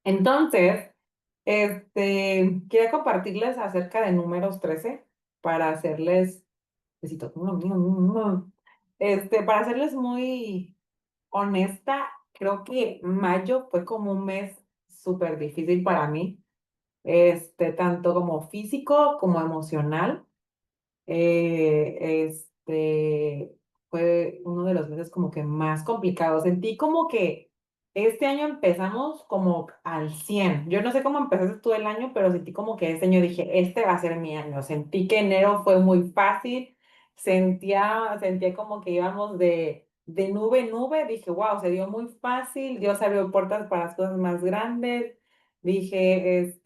Entonces, quería compartirles acerca de números 13 para hacerles, besito, para hacerles muy honesta, creo que mayo fue como un mes súper difícil para mí, tanto como físico como emocional. Fue uno de los meses como que más complicados. Sentí como que este año empezamos como al 100. Yo no sé cómo empezaste tú el año, pero sentí como que este año dije, este va a ser mi año. Sentí que enero fue muy fácil. Sentía como que íbamos de nube en nube. Dije, wow, se dio muy fácil. Dios abrió puertas para las cosas más grandes. Dije,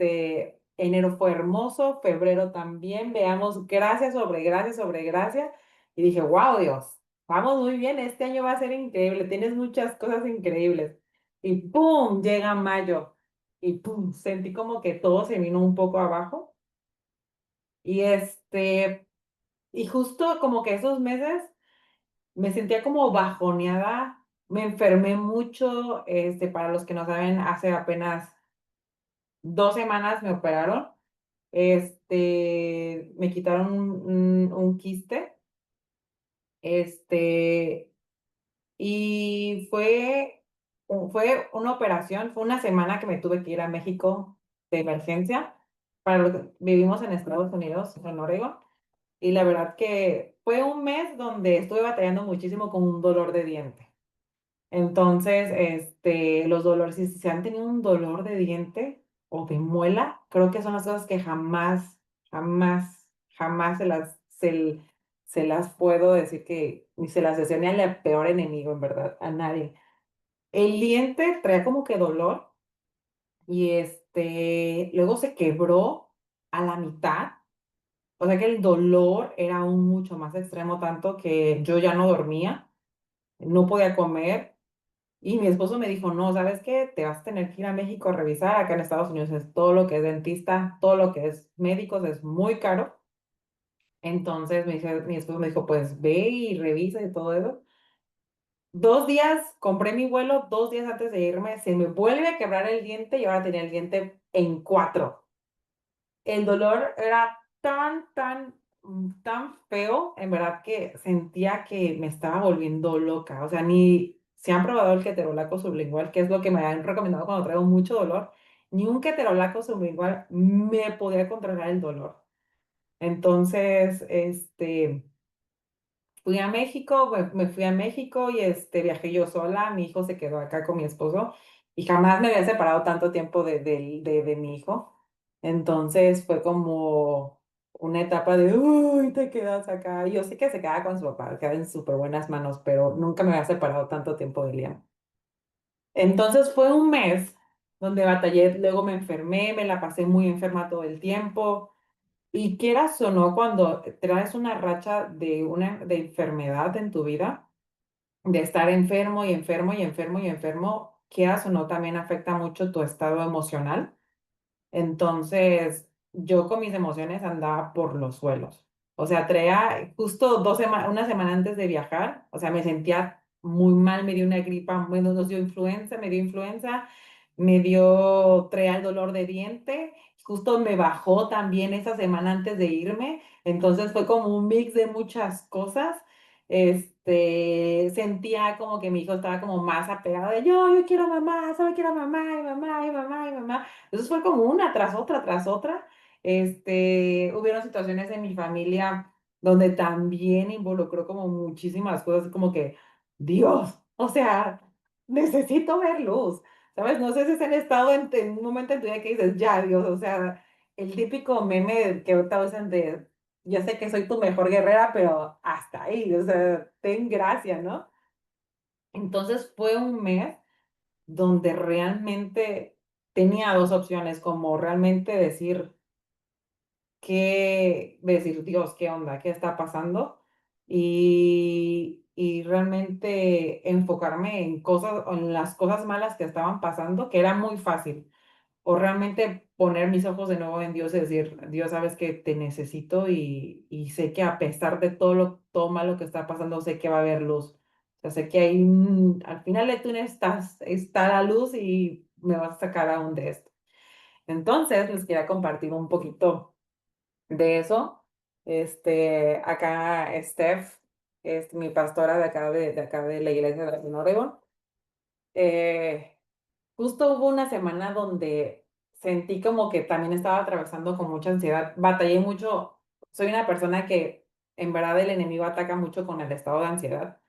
enero fue hermoso, febrero también, veamos gracias sobre gracias sobre gracias. Y dije, wow, Dios, vamos muy bien, este año va a ser increíble, tienes muchas cosas increíbles. Y ¡pum! Llega mayo. Y ¡pum! Sentí como que todo se vino un poco abajo. Y y justo como que esos meses me sentía como bajoneada, me enfermé mucho, para los que no saben, hace apenas 2 semanas me operaron. Me quitaron un quiste, este, y fue una operación, fue una semana que me tuve que ir a México de emergencia. Para los que vivimos en Estados Unidos, en Oregon, y la verdad que fue un mes donde estuve batallando muchísimo con un dolor de diente. Entonces, los dolores, si han tenido un dolor de diente o de muela, creo que son las cosas que jamás, jamás, jamás se las puedo decir que, ni se las deseo ni al peor enemigo, en verdad, a nadie. El diente traía como que dolor y luego se quebró a la mitad. O sea que el dolor era aún mucho más extremo, tanto que yo ya no dormía, no podía comer. Y mi esposo me dijo, no, ¿sabes qué? Te vas a tener que ir a México a revisar. Acá en Estados Unidos es todo lo que es dentista, todo lo que es médicos es muy caro. Entonces mi esposo me dijo, pues ve y revisa y todo eso. 2 días, compré mi vuelo, 2 días antes de irme, se me vuelve a quebrar el diente y ahora tenía el diente en cuatro. El dolor era tan feo, en verdad que sentía que me estaba volviendo loca. O sea, ni se han probado el ketorolaco sublingual, que es lo que me han recomendado cuando traigo mucho dolor, ni un ketorolaco sublingual me podía controlar el dolor. Entonces, fui a México, me fui a México y viajé yo sola, mi hijo se quedó acá con mi esposo y jamás me había separado tanto tiempo de mi hijo. Entonces fue como una etapa de, uy, te quedas acá. Yo sé que se queda con su papá, queda en súper buenas manos, pero nunca me había separado tanto tiempo de Liam. Entonces fue un mes donde batallé, luego me enfermé, me la pasé muy enferma todo el tiempo. Y quieras o no, cuando traes una racha de enfermedad en tu vida, de estar enfermo y enfermo y enfermo y enfermo, quieras o no, también afecta mucho tu estado emocional. Entonces, yo con mis emociones andaba por los suelos. O sea, traía justo una semana antes de viajar, o sea, me sentía muy mal, me dio una gripa, bueno, nos dio influenza, traía el dolor de diente, justo me bajó también esa semana antes de irme, entonces fue como un mix de muchas cosas. Sentía como que mi hijo estaba como más apegado de yo quiero mamá, solo quiero mamá y mamá y mamá y mamá. Entonces fue como una tras otra, tras otra. Hubieron situaciones en mi familia donde también involucró como muchísimas cosas, como que, Dios, o sea, necesito ver luz, ¿sabes? No sé si se han estado en un momento en tu vida que dices, ya, Dios, o sea, el típico meme que ahorita usan de, yo sé que soy tu mejor guerrera, pero hasta ahí, o sea, ten gracia, ¿no? Entonces fue un mes donde realmente tenía dos opciones, como realmente decir, Dios, ¿qué onda? ¿Qué está pasando? Y realmente enfocarme en cosas, en las cosas malas que estaban pasando, que era muy fácil. O realmente poner mis ojos de nuevo en Dios y decir, Dios, sabes que te necesito y sé que a pesar de todo malo que está pasando, sé que va a haber luz. O sea, sé que al final de túnel está la luz me vas a sacar aún de esto. Entonces, les quería compartir un poquito de eso. Acá Steph, es mi pastora de acá de la iglesia de Oregon. Eh, Justo hubo una semana donde sentí como que también estaba atravesando con mucha ansiedad. Batallé mucho. Soy una persona que en verdad el enemigo ataca mucho con el estado de ansiedad.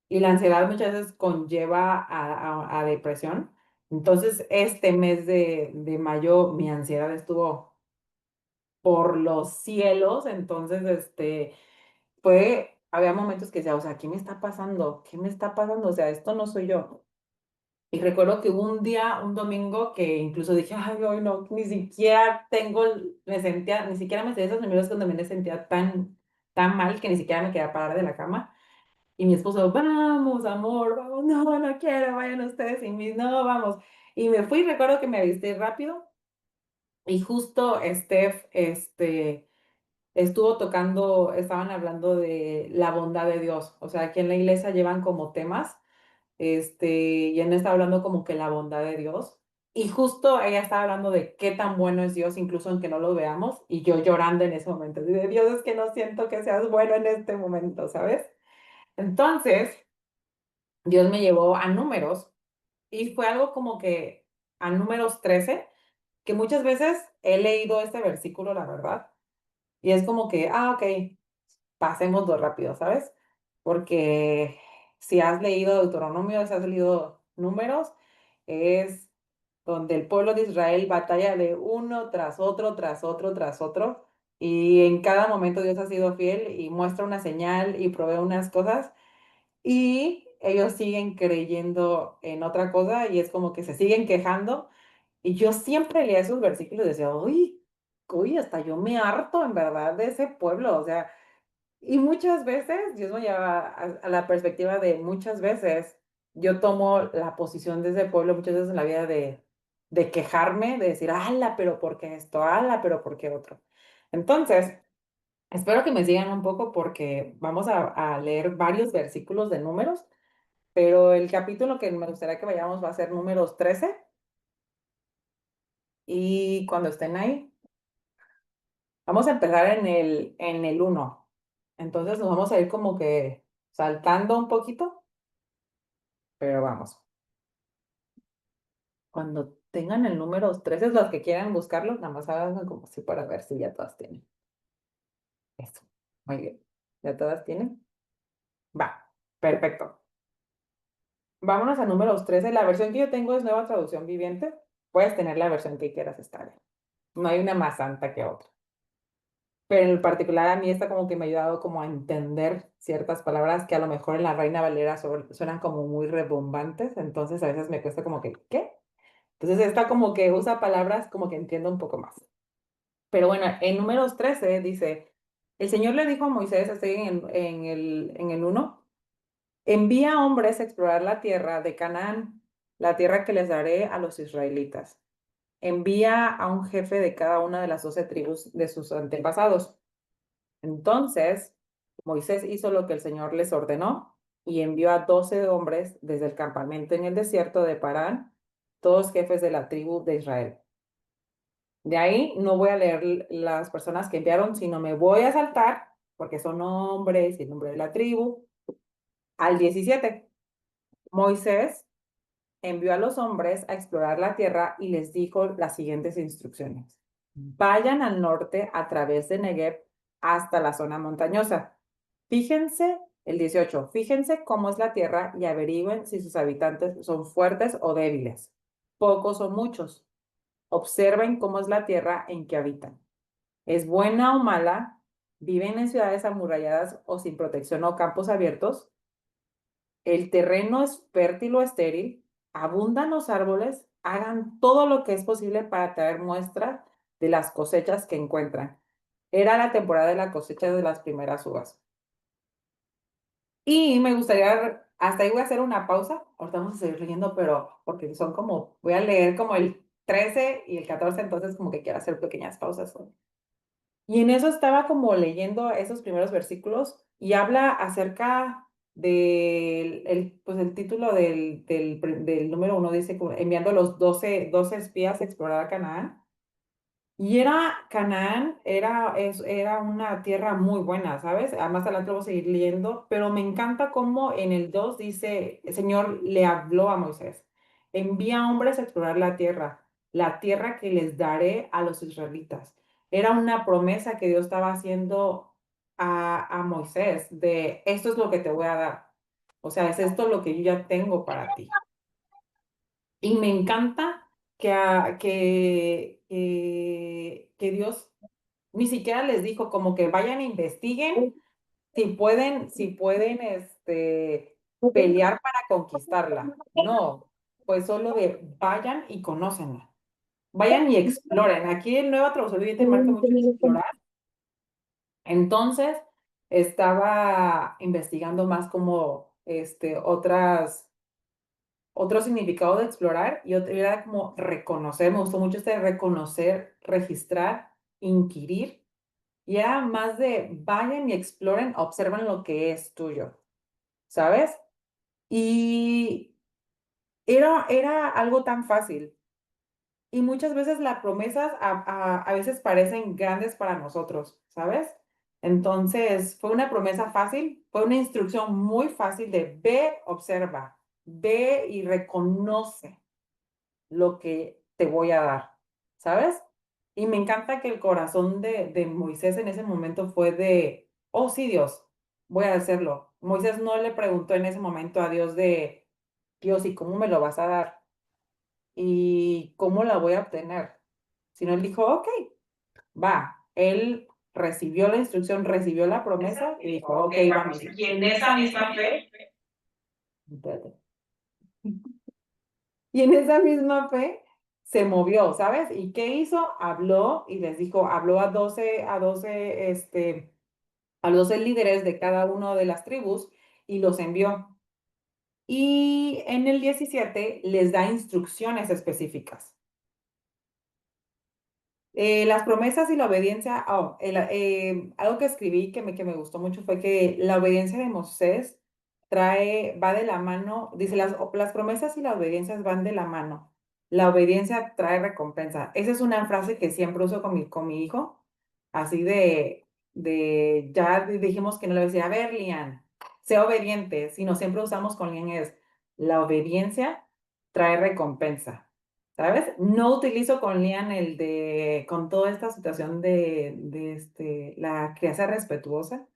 Y la ansiedad muchas veces conlleva a depresión. Entonces, este mes de mayo, mi ansiedad estuvo por los cielos. Entonces, había momentos que decía, o sea, ¿qué me está pasando? ¿Qué me está pasando? O sea, esto no soy yo. Y recuerdo que hubo un día, un domingo, que incluso dije, ay, hoy no, ni siquiera me sentía, ni siquiera me sé esos números donde me sentía tan mal que ni siquiera me quería parar de la cama. Y mi esposo, vamos, amor, vamos, no, no quiero, vayan ustedes y mis, no, vamos. Y me fui, recuerdo que me avisté rápido y justo Steph, estuvo tocando, estaban hablando de la bondad de Dios. O sea, aquí en la iglesia llevan como temas, y él está hablando como que la bondad de Dios. Y justo ella estaba hablando de qué tan bueno es Dios, incluso aunque no lo veamos, y yo llorando en ese momento, de Dios, es que no siento que seas bueno en este momento, ¿sabes? Entonces, Dios me llevó a números y fue algo como que a números 13 que muchas veces he leído este versículo, la verdad, y es como que, ok, pasémoslo rápido, ¿sabes? Porque si has leído Deuteronomio, si has leído números, es donde el pueblo de Israel batalla de uno tras otro, tras otro, tras otro, y en cada momento Dios ha sido fiel y muestra una señal y provee unas cosas y ellos siguen creyendo en otra cosa y es como que se siguen quejando. Y yo siempre leía esos versículos y decía, uy, uy, hasta yo me harto en verdad de ese pueblo. O sea, y muchas veces, Dios me lleva a la perspectiva de muchas veces, yo tomo la posición de ese pueblo muchas veces en la vida de quejarme, de decir, ala, pero ¿por qué esto? Ala, pero ¿por qué otro? Entonces, espero que me sigan un poco porque vamos a leer varios versículos de números, pero el capítulo que me gustaría que vayamos va a ser números 13 y cuando estén ahí, vamos a empezar en el 1. Entonces nos vamos a ir como que saltando un poquito, pero vamos. Cuando tengan el número 13, los que quieran buscarlo, nada más hagan como si para ver si ya todas tienen. Eso. Muy bien. ¿Ya todas tienen? Va. Perfecto. Vámonos a números 13. La versión que yo tengo es Nueva Traducción Viviente. Puedes tener la versión que quieras, está bien. No hay una más santa que otra. Pero en particular a mí está como que me ha ayudado como a entender ciertas palabras que a lo mejor en la Reina Valera suenan como muy rebombantes, entonces a veces me cuesta como que, ¿qué? Entonces esta como que usa palabras como que entiendo un poco más. Pero bueno, en números 13 dice, el Señor le dijo a Moisés, estoy en el 1, envía hombres a explorar la tierra de Canaán, la tierra que les daré a los israelitas. Envía a un jefe de cada una de las 12 tribus de sus antepasados. Entonces, Moisés hizo lo que el Señor les ordenó y envió a 12 hombres desde el campamento en el desierto de Parán, todos jefes de la tribu de Israel. De ahí no voy a leer las personas que enviaron, sino me voy a saltar, porque son nombres y el nombre de la tribu, al 17. Moisés envió a los hombres a explorar la tierra y les dijo las siguientes instrucciones. Vayan al norte a través de Negev hasta la zona montañosa. Fíjense, el 18, fíjense cómo es la tierra y averigüen si sus habitantes son fuertes o débiles, pocos o muchos. Observen cómo es la tierra en que habitan. ¿Es buena o mala? ¿Viven en ciudades amuralladas o sin protección o campos abiertos? ¿El terreno es fértil o estéril? ¿Abundan los árboles? Hagan todo lo que es posible para traer muestras de las cosechas que encuentran. Era la temporada de la cosecha de las primeras uvas. Y me gustaría, hasta ahí voy a hacer una pausa. Ahorita vamos a seguir leyendo, pero porque son como, voy a leer como el 13 y el 14, entonces como que quiero hacer pequeñas pausas. Y en eso estaba como leyendo esos primeros versículos y habla acerca. pues el título del número uno dice como enviando los doce espías a explorar Canaán. Y Canaán era una tierra muy buena, ¿sabes? Más adelante lo voy a seguir leyendo, pero me encanta cómo en el 2 dice, el Señor le habló a Moisés, envía hombres a explorar la tierra que les daré a los israelitas. Era una promesa que Dios estaba haciendo a Moisés de, esto es lo que te voy a dar. O sea, es esto lo que yo ya tengo para ti. Y me encanta que Dios ni siquiera les dijo como que vayan e investiguen si pueden pelear para conquistarla. No, pues solo de vayan y conócenla. Vayan y exploren. Aquí el Nueva Traducción Viviente marca mucho explorar. Entonces, estaba investigando más como otro significado de explorar y otro era como reconocer, me gustó mucho este reconocer, registrar, inquirir, y era más de vayan y exploren, observen lo que es tuyo, ¿sabes? Y era algo tan fácil. Y muchas veces las promesas a veces parecen grandes para nosotros, ¿sabes? Entonces, fue una promesa fácil, fue una instrucción muy fácil de ve, observa, ve y reconoce lo que te voy a dar, ¿sabes? Y me encanta que el corazón de Moisés en ese momento fue de, oh sí, Dios, voy a hacerlo. Moisés no le preguntó en ese momento a Dios de, Dios, ¿y cómo me lo vas a dar? ¿Y cómo la voy a obtener? Sino él dijo, ok, va. Él recibió la instrucción, recibió la promesa y dijo, ok, vamos. Y en esa misma fe, espérate. Y en esa misma fe se movió, ¿sabes? ¿Y qué hizo? Habló y les dijo, habló a 12 líderes de cada una de las tribus y los envió. Y en el 17 les da instrucciones específicas. Las promesas y la obediencia, algo que escribí que me gustó mucho fue que la obediencia de Moisés va de la mano, dice, las promesas y las obediencias van de la mano. La obediencia trae recompensa. Esa es una frase que siempre uso con mi hijo, así ya dijimos que no le voy a decir, a ver, Lian, sé obediente, sino siempre usamos con Lian es, la obediencia trae recompensa. ¿Sabes? No utilizo con Lian con toda esta situación de la crianza respetuosa.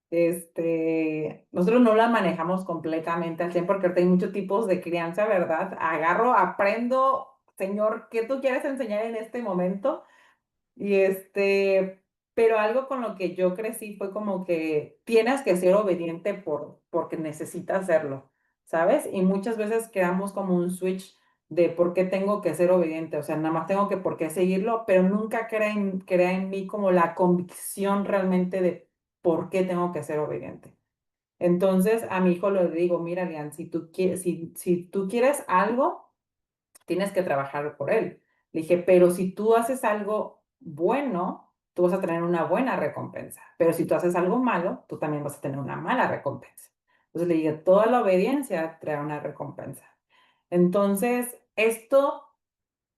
Nosotros no la manejamos completamente al 100 porque ahorita hay muchos tipos de crianza, ¿verdad? Agarro, aprendo, Señor, ¿qué tú quieres enseñar en este momento? Y pero algo con lo que yo crecí fue como que tienes que ser obediente porque necesitas hacerlo, ¿sabes? Y muchas veces quedamos como un switch de por qué tengo que ser obediente, o sea, nada más tengo que por qué seguirlo, pero nunca crea en mí como la convicción realmente de por qué tengo que ser obediente. Entonces, a mi hijo le digo, mira, Lian, si tú quieres algo, tienes que trabajar por él. Le dije, pero si tú haces algo bueno, tú vas a tener una buena recompensa. Pero si tú haces algo malo, tú también vas a tener una mala recompensa. Entonces le dije, toda la obediencia trae una recompensa. Entonces,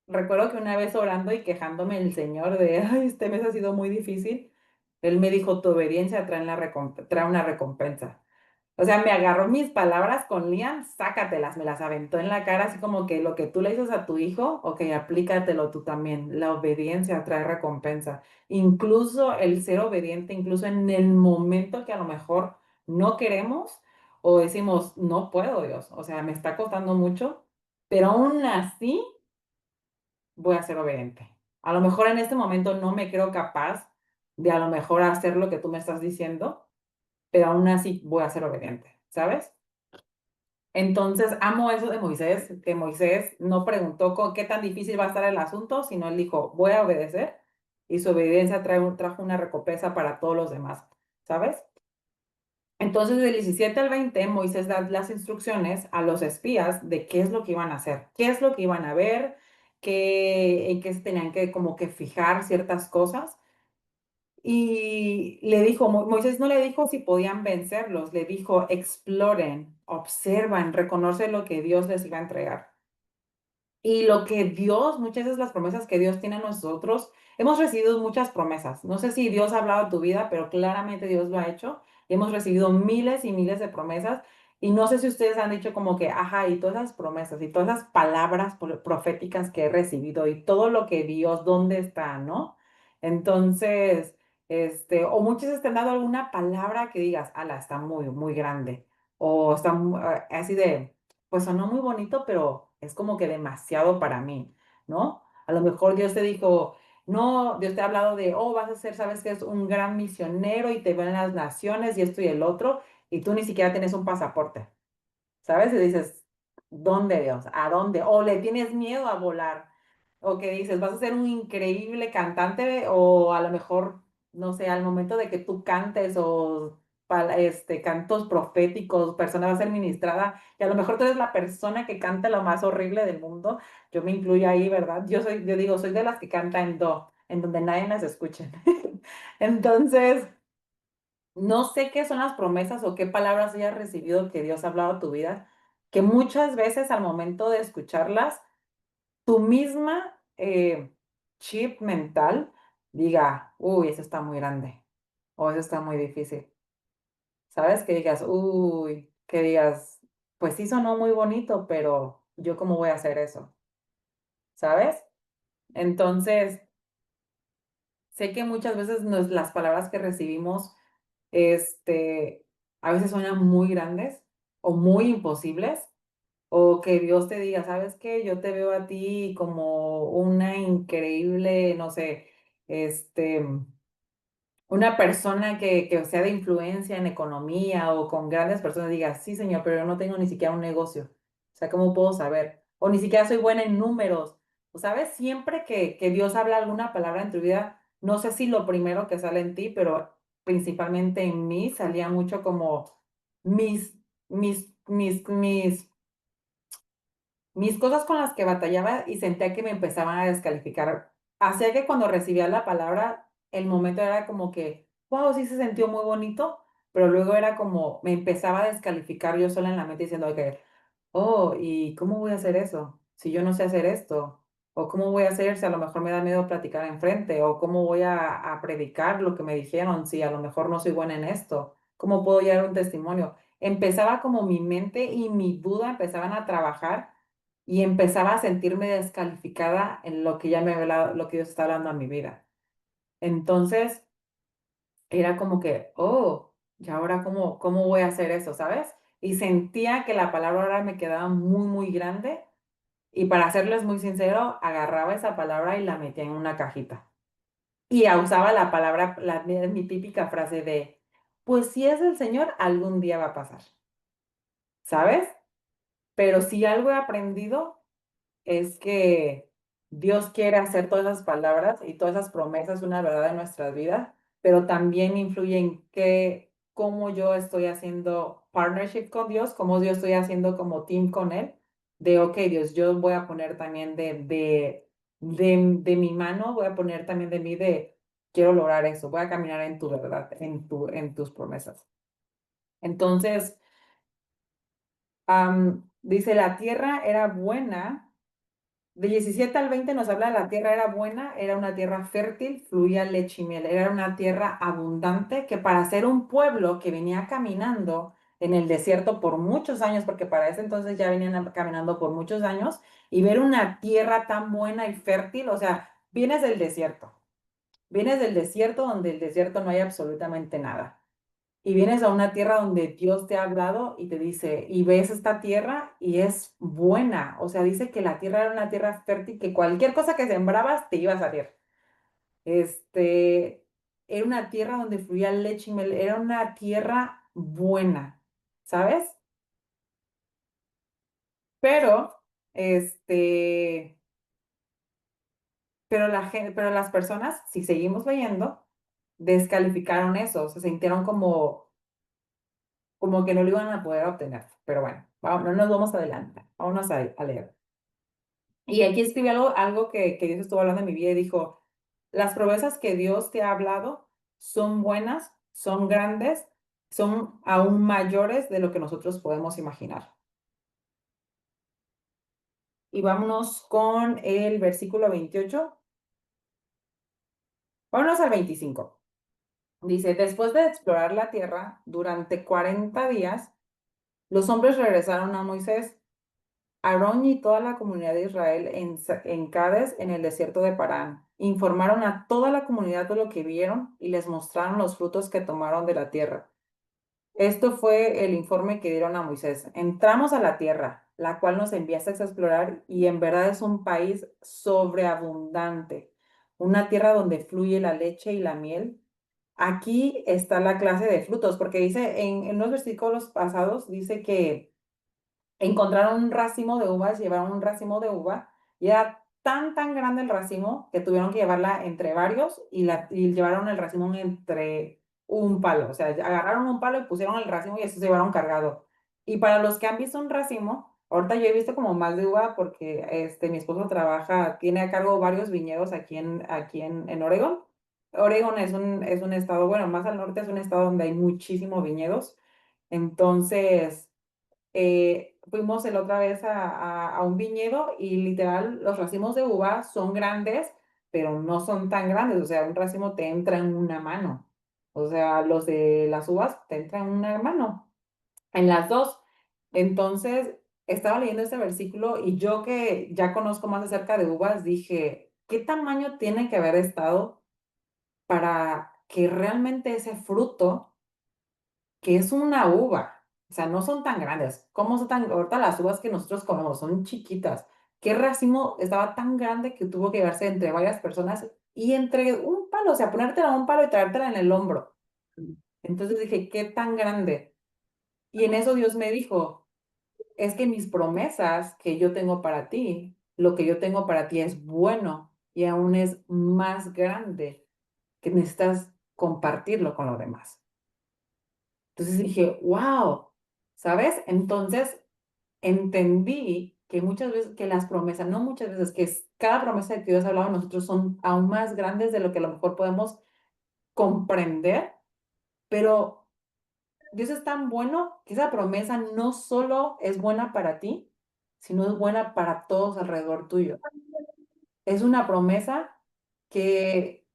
recuerdo que una vez orando y quejándome el Señor de, ay, este mes ha sido muy difícil, Él me dijo, tu obediencia trae una recompensa. O sea, me agarró mis palabras con Liam, sácatelas, me las aventó en la cara, así como que lo que tú le dices a tu hijo, ok, aplícatelo tú también. La obediencia trae recompensa. Incluso el ser obediente, incluso en el momento que a lo mejor no queremos o decimos, no puedo, Dios, o sea, me está costando mucho, pero aún así voy a ser obediente. A lo mejor en este momento no me creo capaz de a lo mejor hacer lo que tú me estás diciendo, pero aún así voy a ser obediente, ¿sabes? Entonces, amo eso de Moisés, que Moisés no preguntó qué tan difícil va a estar el asunto, sino él dijo, voy a obedecer y su obediencia trajo una recompensa para todos los demás, ¿sabes? Entonces, del 17 al 20, Moisés da las instrucciones a los espías de qué es lo que iban a hacer, qué es lo que iban a ver, en qué se tenían que como que fijar ciertas cosas. Y le dijo, Moisés no le dijo si podían vencerlos, le dijo, exploren, observan, reconocen lo que Dios les iba a entregar. Y lo que Dios, muchas veces las promesas que Dios tiene a nosotros, hemos recibido muchas promesas. No sé si Dios ha hablado a tu vida, pero claramente Dios lo ha hecho. Y hemos recibido miles y miles de promesas. Y no sé si ustedes han dicho como que, ajá, y todas esas promesas y todas esas palabras proféticas que he recibido y todo lo que Dios, ¿dónde está, no? Entonces, o muchas veces te han dado alguna palabra que digas, ala, está muy, muy grande. O está así de pues sonó muy bonito, pero es como que demasiado para mí, ¿no? A lo mejor Dios te dijo, no, Dios te ha hablado de, oh, vas a ser, sabes que es un gran misionero y te ven las naciones y esto y el otro, y tú ni siquiera tienes un pasaporte. ¿Sabes? Y dices, ¿dónde, Dios? ¿A dónde? O le tienes miedo a volar. O que dices, vas a ser un increíble cantante o a lo mejor, no sé, al momento de que tú cantes o cantos proféticos, persona va a ser ministrada y a lo mejor tú eres la persona que canta lo más horrible del mundo. Yo me incluyo ahí, ¿verdad? Yo digo, soy de las que canta en do, en donde nadie las escuche. Entonces... No sé qué son las promesas o qué palabras hayas recibido que Dios ha hablado a tu vida, que muchas veces al momento de escucharlas, tu misma chip mental diga, uy, eso está muy grande o eso está muy difícil. ¿Sabes? Que digas, uy, que digas, pues sí sonó muy bonito, pero yo cómo voy a hacer eso. ¿Sabes? Entonces, sé que muchas veces las palabras que recibimos, este, a veces suenan muy grandes o muy imposibles, o que Dios te diga, ¿sabes qué? Yo te veo a ti como una increíble, no sé, este, una persona que sea de influencia en economía o con grandes personas diga, sí, señor, pero yo no tengo ni siquiera un negocio. O sea, ¿cómo puedo saber? O ni siquiera soy buena en números. O sabes, siempre que Dios habla alguna palabra en tu vida, no sé si lo primero que sale en ti, pero principalmente en mí salía mucho como mis, mis cosas con las que batallaba y sentía que me empezaban a descalificar. Hacía que cuando recibía la palabra, el momento era como que, wow, sí se sintió muy bonito, pero luego era como, me empezaba a descalificar yo sola en la mente diciendo que, oh, ¿y cómo voy a hacer eso? Si yo no sé hacer esto. O cómo voy a hacer si a lo mejor me da miedo platicar enfrente. O cómo voy a predicar lo que me dijeron si a lo mejor no soy buena en esto. ¿Cómo puedo llevar un testimonio? Empezaba como mi mente y mi duda empezaban a trabajar y empezaba a sentirme descalificada en lo que ya me había lo que Dios está hablando a mi vida. Entonces, era como que, oh, ¿y ahora cómo voy a hacer eso, sabes? Y sentía que la palabra ahora me quedaba muy, muy grande y para serles muy sincero, agarraba esa palabra y la metía en una cajita. Y usaba la palabra, mi típica frase de, pues si es el Señor, algún día va a pasar, ¿sabes? Pero si algo he aprendido es que Dios quiere hacer todas esas palabras y todas esas promesas una verdad en nuestras vidas, pero también influye en cómo yo estoy haciendo partnership con Dios, cómo yo estoy haciendo como team con Él, de, ok, Dios, yo voy a poner también de mi mano, voy a poner también de mí de, quiero lograr eso, voy a caminar en tu verdad, en tus promesas. Entonces, dice, la tierra era buena. De 17 al 20 nos habla de la tierra era buena, era una tierra fértil, fluía leche y miel, era una tierra abundante que para ser un pueblo que venía caminando en el desierto por muchos años, porque para ese entonces ya venían caminando por muchos años, y ver una tierra tan buena y fértil, o sea, vienes del desierto donde el desierto no hay absolutamente nada. Y vienes a una tierra donde Dios te ha hablado y te dice, y ves esta tierra y es buena. O sea, dice que la tierra era una tierra fértil, que cualquier cosa que sembrabas te iba a salir. Este, era una tierra donde fluía leche y miel, era una tierra buena, ¿sabes? Pero, este, pero las personas, si seguimos leyendo, descalificaron eso, se sintieron como que no lo iban a poder obtener. Pero bueno, vamos, no nos vamos adelante, vámonos a leer. Y aquí escribe algo que Dios estuvo hablando en mi vida y dijo, las promesas que Dios te ha hablado son buenas, son grandes, son aún mayores de lo que nosotros podemos imaginar. Y vámonos con el versículo 28. Vámonos al 25. Dice, después de explorar la tierra durante 40 días, los hombres regresaron a Moisés, Aarón y toda la comunidad de Israel en Cades, en el desierto de Parán. Informaron a toda la comunidad de lo que vieron y les mostraron los frutos que tomaron de la tierra. Esto fue el informe que dieron a Moisés. Entramos a la tierra, la cual nos enviaste a explorar, y en verdad es un país sobreabundante, una tierra donde fluye la leche y la miel. Aquí está la clase de frutos, porque dice en los versículos pasados, dice que encontraron un racimo de uvas, llevaron un racimo de uva y era tan grande el racimo que tuvieron que llevarla entre varios y llevaron el racimo entre un palo. O sea, agarraron un palo y pusieron el racimo y eso se llevaron cargado. Y para los que han visto un racimo, ahorita yo he visto como más de uva porque mi esposo trabaja, tiene a cargo varios viñedos aquí en Oregon. Oregon es un estado, bueno, más al norte es un estado donde hay muchísimos viñedos. Entonces, fuimos la otra vez a un viñedo y literal los racimos de uva son grandes, pero no son tan grandes. O sea, un racimo te entra en una mano. O sea, los de las uvas te entran en una mano, en las dos. Entonces, estaba leyendo este versículo y yo que ya conozco más acerca de uvas, dije, ¿qué tamaño tiene que haber estado para que realmente ese fruto que es una uva? O sea, no son tan grandes. ¿Cómo son tan? Ahorita las uvas que nosotros comemos son chiquitas. ¿Qué racimo estaba tan grande que tuvo que llevarse entre varias personas y entre un palo? O sea, ponértela a un palo y traértela en el hombro. Entonces dije, ¿qué tan grande? Y en eso Dios me dijo, es que mis promesas que yo tengo para ti, lo que yo tengo para ti es bueno y aún es más grande, que necesitas compartirlo con los demás. Entonces dije, wow, ¿sabes? Entonces entendí que muchas veces, que las promesas, no muchas veces, cada promesa que Dios ha hablado a nosotros son aún más grandes de lo que a lo mejor podemos comprender, pero Dios es tan bueno que esa promesa no solo es buena para ti, sino es buena para todos alrededor tuyo. Es una promesa que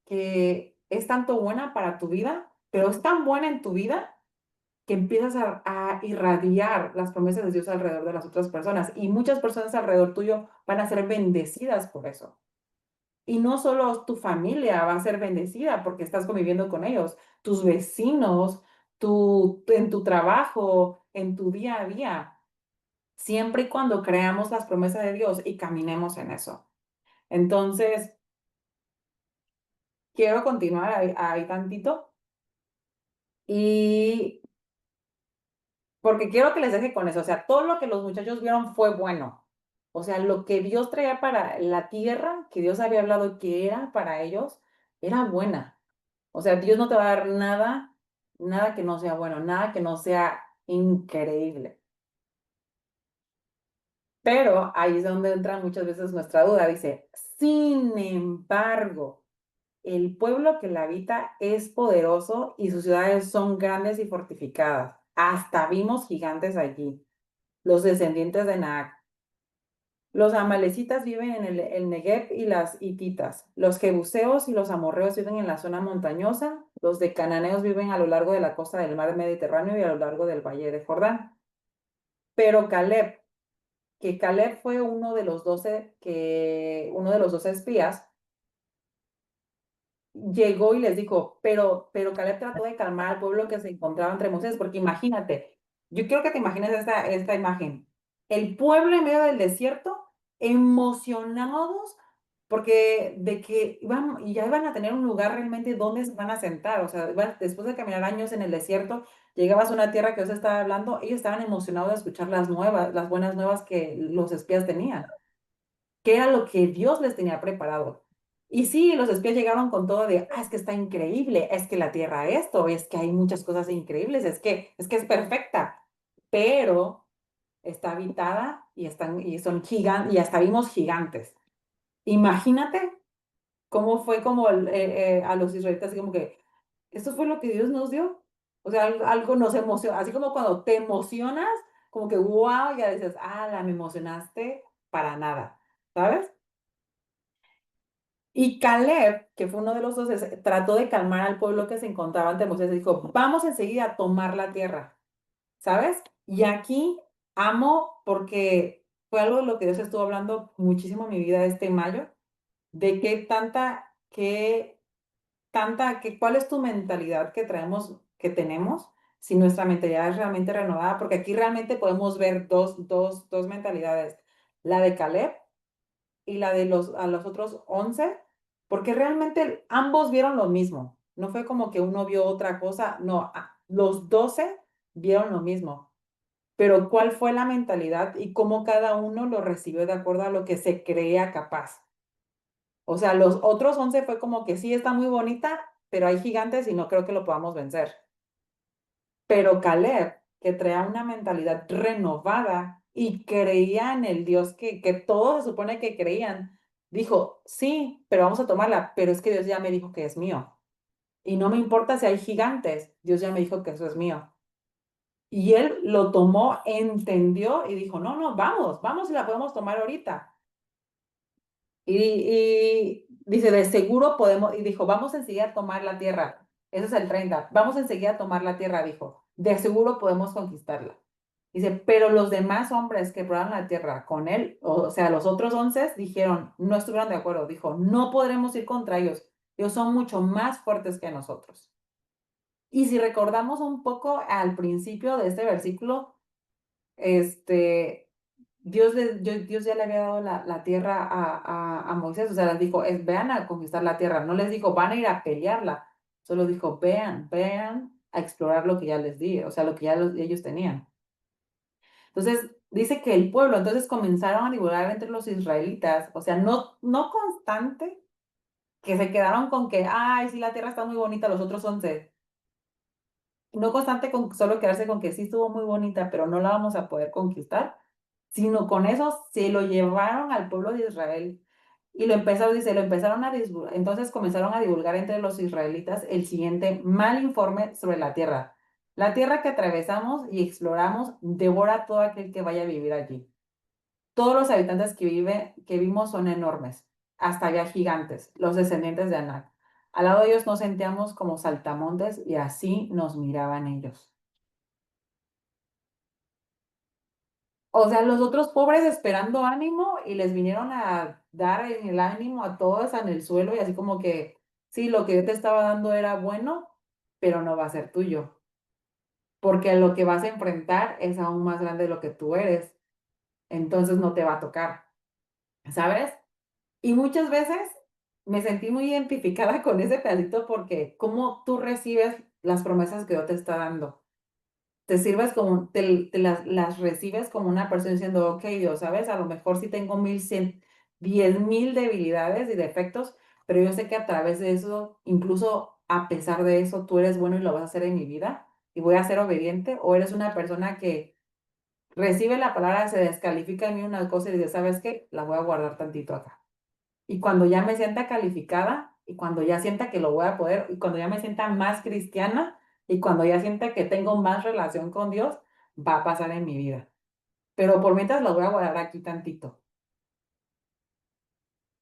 es tanto buena para tu vida, pero es tan buena en tu vida que empiezas a irradiar las promesas de Dios alrededor de las otras personas y muchas personas alrededor tuyo van a ser bendecidas por eso. Y no solo tu familia va a ser bendecida porque estás conviviendo con ellos, tus vecinos, en tu trabajo, en tu día a día, siempre y cuando creamos las promesas de Dios y caminemos en eso. Entonces, quiero continuar ahí tantito y porque quiero que les deje con eso. O sea, todo lo que los muchachos vieron fue bueno. O sea, lo que Dios traía para la tierra, que Dios había hablado que era para ellos, era buena. O sea, Dios no te va a dar nada, nada que no sea bueno, nada que no sea increíble. Pero ahí es donde entra muchas veces nuestra duda. Dice, sin embargo, el pueblo que la habita es poderoso y sus ciudades son grandes y fortificadas. Hasta vimos gigantes allí, los descendientes de Naak. Los amalecitas viven en el Negev y las hititas. Los jebuseos y los amorreos viven en la zona montañosa. Los de cananeos viven a lo largo de la costa del mar Mediterráneo y a lo largo del valle de Jordán. Pero Caleb, que Caleb fue uno de los 12 espías, llegó y les dijo, pero Caleb trató de calmar al pueblo que se encontraba entre Moisés, porque imagínate, yo quiero que te imagines esta imagen. El pueblo en medio del desierto, emocionados porque de que ya iban a tener un lugar realmente donde se van a sentar. O sea, después de caminar años en el desierto, llegabas a una tierra que Dios estaba hablando, ellos estaban emocionados de escuchar las buenas nuevas que los espías tenían, que era lo que Dios les tenía preparado. Y sí, los espías llegaron con todo de, es que está increíble, es que la tierra esto, es que hay muchas cosas increíbles, es que es perfecta, pero está habitada y son gigantes, y hasta vimos gigantes. Imagínate cómo fue como a los israelitas, así como que esto fue lo que Dios nos dio. O sea, algo nos emociona, así como cuando te emocionas, como que wow, ya dices, ah, la me emocionaste para nada, ¿sabes? Y Caleb, que fue uno de los dos, trató de calmar al pueblo que se encontraba ante Moisés y dijo, vamos enseguida a tomar la tierra, ¿sabes? Y aquí amo porque fue algo de lo que Dios estuvo hablando muchísimo en mi vida este mayo, de cuál es tu mentalidad que traemos, que tenemos, si nuestra mentalidad es realmente renovada, porque aquí realmente podemos ver dos mentalidades, la de Caleb y la de a los otros 11, porque realmente ambos vieron lo mismo. No fue como que uno vio otra cosa, no, los 12 vieron lo mismo. Pero ¿cuál fue la mentalidad y cómo cada uno lo recibió de acuerdo a lo que se creía capaz? O sea, los otros 11 fue como que sí, está muy bonita, pero hay gigantes y no creo que lo podamos vencer. Pero Caleb, que traía una mentalidad renovada y creía en el Dios que todos se supone que creían, dijo, sí, pero vamos a tomarla, pero es que Dios ya me dijo que es mío. Y no me importa si hay gigantes, Dios ya me dijo que eso es mío. Y él lo tomó, entendió y dijo, no, no, vamos y la podemos tomar ahorita. Y dice, de seguro podemos, y dijo, vamos enseguida a tomar la tierra. Eso es el 30. Vamos enseguida a tomar la tierra, dijo. De seguro podemos conquistarla. Dice, pero los demás hombres que probaron la tierra con él, o sea, los otros 11 dijeron, no estuvieron de acuerdo. Dijo, no podremos ir contra ellos. Ellos son mucho más fuertes que nosotros. Y si recordamos un poco al principio de este versículo, este, Dios ya le había dado la tierra a Moisés, o sea, les dijo, vean a conquistar la tierra, no les dijo, van a ir a pelearla, solo dijo, vean a explorar lo que ya les di, o sea, lo que ya ellos tenían. Entonces, dice que el pueblo, entonces comenzaron a divulgar entre los israelitas, o sea, no constante, que se quedaron con que, ay, sí, la tierra está muy bonita, los otros 11, no constante con solo quedarse con que sí estuvo muy bonita, pero no la vamos a poder conquistar, sino con eso se lo llevaron al pueblo de Israel y lo empezaron a divulgar, entonces comenzaron a divulgar entre los israelitas el siguiente mal informe sobre la tierra. La tierra que atravesamos y exploramos devora a todo aquel que vaya a vivir allí. Todos los habitantes que vimos son enormes, hasta había gigantes, los descendientes de Anak. Al lado de ellos nos sentíamos como saltamontes y así nos miraban ellos. O sea, los otros pobres esperando ánimo y les vinieron a dar el ánimo a todos en el suelo y así como que, sí, lo que yo te estaba dando era bueno, pero no va a ser tuyo, porque lo que vas a enfrentar es aún más grande de lo que tú eres, entonces no te va a tocar, ¿sabes? Y muchas veces me sentí muy identificada con ese pedacito porque cómo tú recibes las promesas que Dios te está dando. Te sirves como, te las recibes como una persona diciendo, ok, Dios, ¿sabes? A lo mejor sí tengo 1100, 10,000 debilidades y defectos, pero yo sé que a través de eso, incluso a pesar de eso, tú eres bueno y lo vas a hacer en mi vida y voy a ser obediente, o eres una persona que recibe la palabra, se descalifica en mí una cosa y dice, ¿sabes qué? La voy a guardar tantito acá. Y cuando ya me sienta calificada y cuando ya sienta que lo voy a poder y cuando ya me sienta más cristiana y cuando ya sienta que tengo más relación con Dios, va a pasar en mi vida. Pero por mientras lo voy a guardar aquí tantito.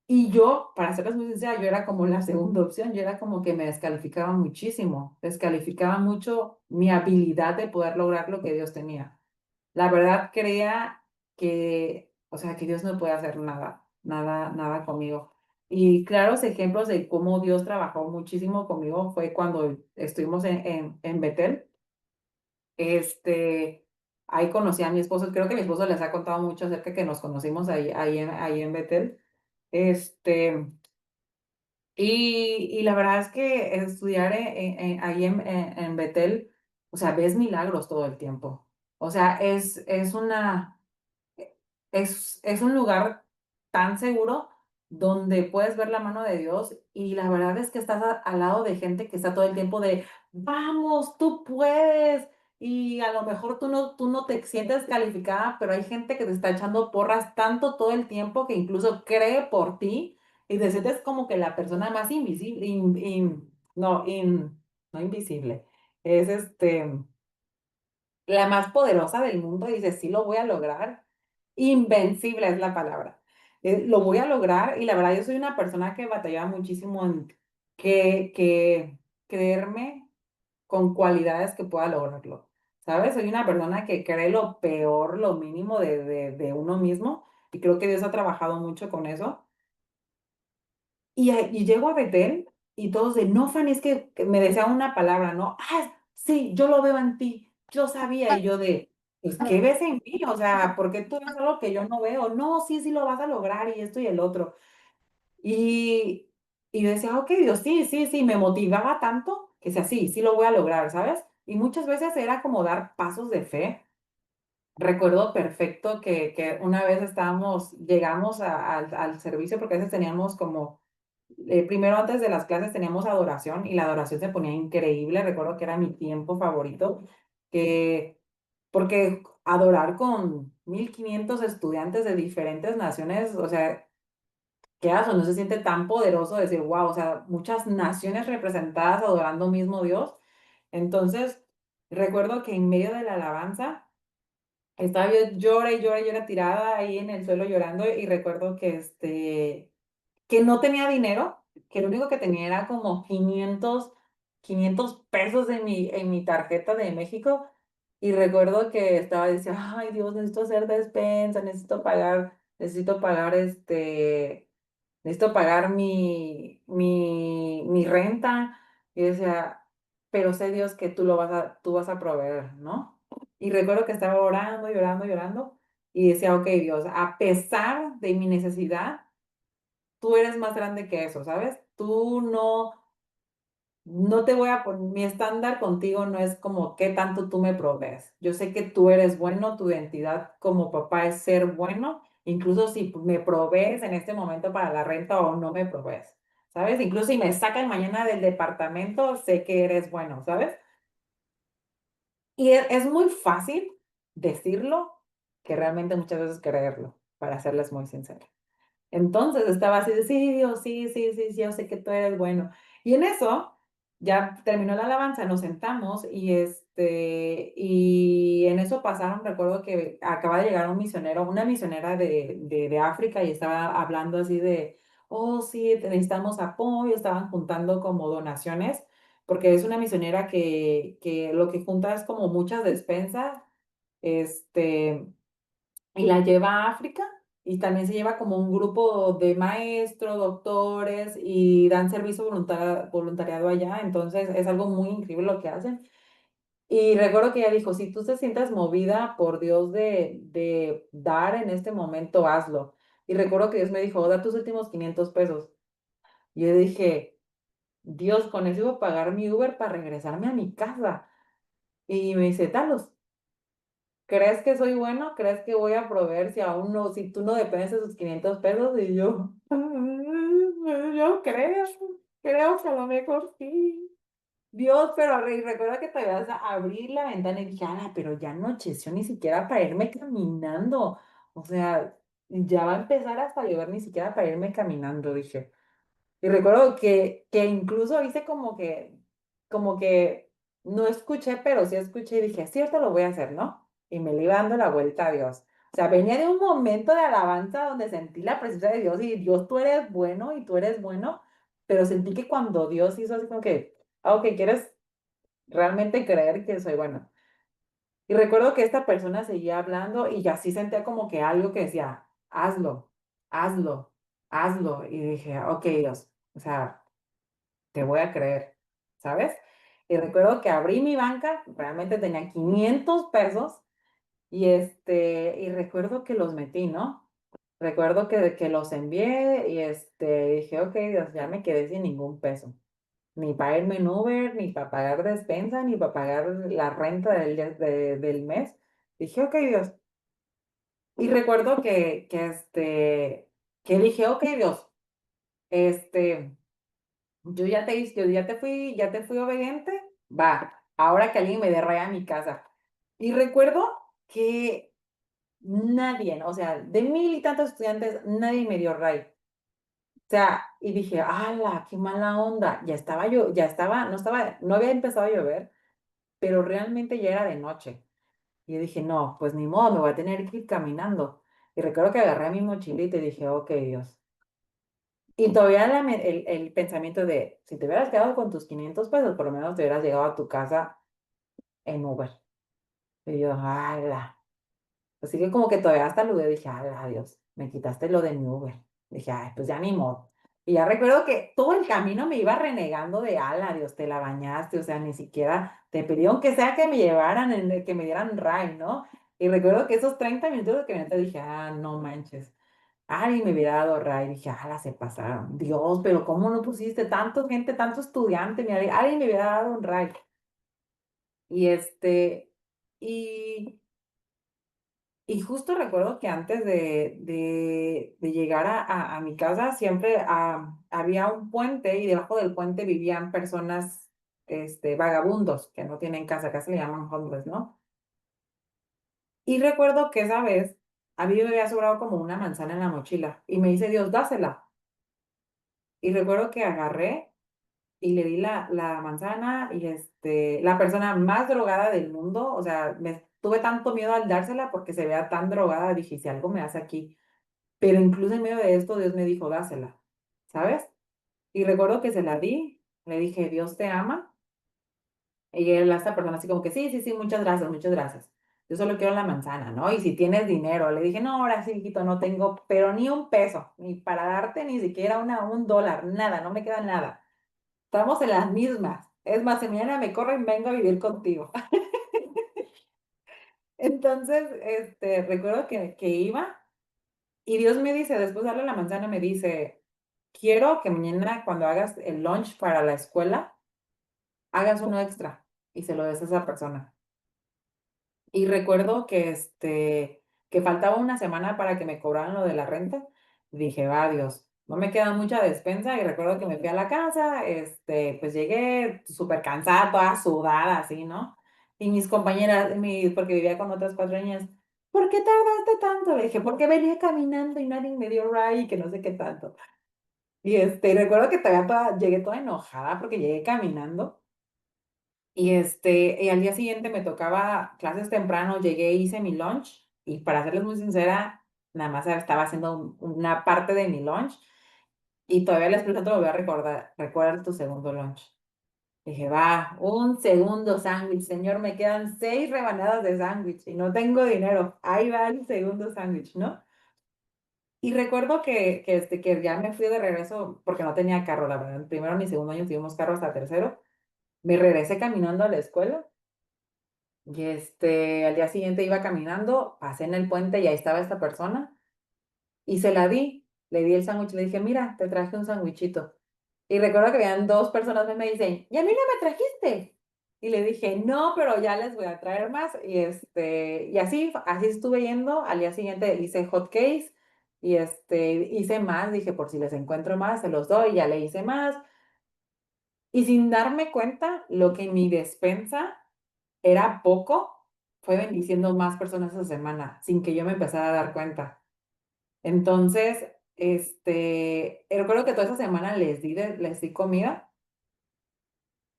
Y yo, para serles muy sincera, yo era como la segunda opción, yo era como que me descalificaba muchísimo, descalificaba mucho mi habilidad de poder lograr lo que Dios tenía. La verdad creía que, o sea, que Dios no puede hacer nada, nada, nada conmigo. Y claros ejemplos de cómo Dios trabajó muchísimo conmigo fue cuando estuvimos en Betel. Este, ahí conocí a mi esposo, creo que mi esposo les ha contado mucho acerca de que nos conocimos ahí en Betel. Este, y la verdad es que estudiar ahí en Betel, o sea, ves milagros todo el tiempo. O sea, es un lugar tan seguro donde puedes ver la mano de Dios y la verdad es que estás al lado de gente que está todo el tiempo de, vamos, tú puedes. Y a lo mejor tú no te sientes calificada, pero hay gente que te está echando porras tanto todo el tiempo que incluso cree por ti y te sientes como que la persona más invisible, no, no invisible, es la más poderosa del mundo, y dices, sí lo voy a lograr. Invencible es la palabra. Lo voy a lograr y la verdad yo soy una persona que batallaba muchísimo en que creerme con cualidades que pueda lograrlo, ¿sabes? Soy una persona que cree lo peor, lo mínimo de uno mismo y creo que Dios ha trabajado mucho con eso. Y llego a Betel y todos de, no, Fanny, es que me decían una palabra, ¿no? Ah, sí, yo lo veo en ti, yo sabía, y yo de, pues, ¿qué ves en mí? O sea, ¿por qué tú ves algo que yo no veo? No, sí, sí lo vas a lograr y esto y el otro. Y, y yo decía, ok, Dios, sí, sí, sí, me motivaba tanto que decía, sí, sí lo voy a lograr, ¿sabes? Y muchas veces era como dar pasos de fe. Recuerdo perfecto que una vez llegamos al servicio porque a veces teníamos como primero antes de las clases teníamos adoración y la adoración se ponía increíble. Recuerdo que era mi tiempo favorito, que, porque adorar con 1500 estudiantes de diferentes naciones, o sea, qué o no se siente tan poderoso decir, wow, o sea, muchas naciones representadas adorando mismo Dios. Entonces, recuerdo que en medio de la alabanza, estaba yo llora y llora y llora tirada ahí en el suelo llorando y recuerdo que no tenía dinero, que lo único que tenía era como 500 pesos en mi tarjeta de México. Y recuerdo que estaba diciendo, ay Dios, necesito hacer despensa, necesito pagar mi renta. Y decía, pero sé Dios que tú vas a proveer, ¿no? Y recuerdo que estaba orando, llorando, llorando. Y decía, ok, Dios, a pesar de mi necesidad, tú eres más grande que eso, ¿sabes? No te voy a poner, mi estándar contigo no es como qué tanto tú me provees. Yo sé que tú eres bueno, tu identidad como papá es ser bueno, incluso si me provees en este momento para la renta o no me provees, ¿sabes? Incluso si me sacan mañana del departamento, sé que eres bueno, ¿sabes? Y es muy fácil decirlo que realmente muchas veces creerlo, para serles muy sincera. Entonces estaba así de, sí, Dios, sí, sí, sí, sí, yo sé que tú eres bueno. Y en eso, ya terminó la alabanza, nos sentamos y en eso pasaron, recuerdo que acaba de llegar un misionero, una misionera de África y estaba hablando así de, oh, sí, necesitamos apoyo, estaban juntando como donaciones, porque es una misionera que lo que junta es como muchas despensas, este y la lleva a África y también se lleva como un grupo de maestros, doctores y dan servicio voluntariado allá. Entonces es algo muy increíble lo que hacen. Y recuerdo que ella dijo, si tú te sientes movida por Dios de dar en este momento, hazlo. Y recuerdo que Dios me dijo, da tus últimos 500 pesos. Y yo dije, Dios, con eso iba a pagar mi Uber para regresarme a mi casa. Y me dice, dalos. ¿Crees que soy bueno? ¿Crees que voy a proveer si aún no, si tú no dependes de sus 500 pesos? Y yo creo que a lo mejor sí. Dios, pero recuerda que te vas a abrir la ventana y dije, ah, pero ya anocheció ni siquiera para irme caminando. O sea, ya va a empezar hasta llover ni siquiera para irme caminando, dije. Y recuerdo que incluso hice como que no escuché, pero sí escuché y dije, cierto, lo voy a hacer, ¿no? Y me le iba dando la vuelta a Dios. O sea, venía de un momento de alabanza donde sentí la presencia de Dios y Dios, tú eres bueno y tú eres bueno, pero sentí que cuando Dios hizo así como que, ah, ok, ¿quieres realmente creer que soy bueno? Y recuerdo que esta persona seguía hablando y ya sí sentía como que algo que decía, hazlo, hazlo, hazlo. Y dije, ok, Dios, o sea, te voy a creer, ¿sabes? Y recuerdo que abrí mi banca, realmente tenía 500 pesos y recuerdo que los metí, ¿no? Recuerdo que los envié y dije, ok, Dios, ya me quedé sin ningún peso. Ni para irme en Uber, ni para pagar despensa, ni para pagar la renta del mes. Dije, ok, Dios. Y recuerdo que dije, ok, Dios, este, yo ya te fui obediente, va, ahora que alguien me dé raya a mi casa. Y recuerdo que nadie, o sea, de mil y tantos estudiantes, nadie me dio ray. sea, y dije: ¡hala, qué mala onda! No había empezado a llover, pero realmente ya era de noche. Y yo dije: "No, pues ni modo, me voy a tener que ir caminando". Y recuerdo que agarré mi mochilita y dije: "Okey, Dios". Y todavía el pensamiento de, si te hubieras quedado con tus 500 pesos, por lo menos te hubieras llegado a tu casa en Uber. Y yo: "Hala". Así que como que todavía hasta dudé, dije: "Hala, Dios, me quitaste lo de mi Uber". Dije: "Ay, pues ya ni modo". Y ya recuerdo que todo el camino me iba renegando de: "Hala, Dios, te la bañaste", o sea, ni siquiera te pedí, aunque sea que me llevaran que me dieran ride, ¿no? Y recuerdo que esos 30 minutos de caminata dije: "Ah, no manches". Alguien me hubiera dado ride, dije: "Ala, se pasaron". Dios, pero ¿cómo no pusiste tanto gente, tanto estudiante? Mira, alguien me hubiera dado un ride. Y, y y justo recuerdo que antes de llegar a mi casa siempre, había un puente y debajo del puente vivían personas, vagabundos que no tienen casa, acá se le llaman homeless, ¿no? Y recuerdo que esa vez a mí me había sobrado como una manzana en la mochila y me dice Dios: "Dásela". Y recuerdo que agarré y le di la manzana y, la persona más drogada del mundo, o sea, me tuve tanto miedo al dársela porque se veía tan drogada, dije: "Si algo me hace aquí". Pero incluso en medio de esto, Dios me dijo: "Dásela", ¿sabes? Y recuerdo que se la di, le dije: "Dios te ama", y esta persona así como que: "Sí, sí, sí, muchas gracias, muchas gracias. Yo solo quiero la manzana, ¿no? Y si tienes dinero". Le dije: "No, ahora sí, hijito, no tengo, pero ni un peso, ni para darte ni siquiera un dólar, nada, no me queda nada". Estamos en las mismas. Es más, si mañana me corren, vengo a vivir contigo. Entonces, recuerdo que iba y Dios me dice, después de darle la manzana, me dice: "Quiero que mañana cuando hagas el lunch para la escuela, hagas uno extra y se lo des a esa persona". Y recuerdo que faltaba una semana para que me cobraran lo de la renta. Dije: "Va, Dios, no me queda mucha despensa", y recuerdo que me fui a la casa, pues llegué súper cansada, toda sudada, así, ¿no? Y mis compañeras, porque vivía con otras 4 niñas: "¿Por qué tardaste tanto?". Le dije: "Porque venía caminando y nadie me dio ride", y que no sé qué tanto. Y, recuerdo que todavía llegué toda enojada porque llegué caminando. Y al día siguiente me tocaba clases temprano, llegué, hice mi lunch y para serles muy sincera, nada más estaba haciendo una parte de mi lunch y todavía la esposa te lo voy a recordar, recuerda tu segundo lunch. Dije, va, un segundo sándwich, señor, me quedan 6 rebanadas de sándwich y no tengo dinero. Ahí va el segundo sándwich, ¿no? Y recuerdo que ya me fui de regreso porque no tenía carro, la verdad. Primero ni segundo año tuvimos carro hasta tercero. Me regresé caminando a la escuela. Y, al día siguiente iba caminando, pasé en el puente y ahí estaba esta persona y se la di. Le di el sándwich, le dije: "Mira, te traje un sándwichito". Y recuerdo que habían 2 personas más, me dicen: "¿Y a mí no me trajiste?". Y le dije: "No, pero ya les voy a traer más". Y así estuve yendo. Al día siguiente hice hot cakes y, hice más. Dije: "Por si les encuentro más, se los doy". Ya le hice más. Y sin darme cuenta, lo que en mi despensa era poco, fue bendiciendo más personas esa semana, sin que yo me empezara a dar cuenta. Entonces, recuerdo que toda esa semana les di comida,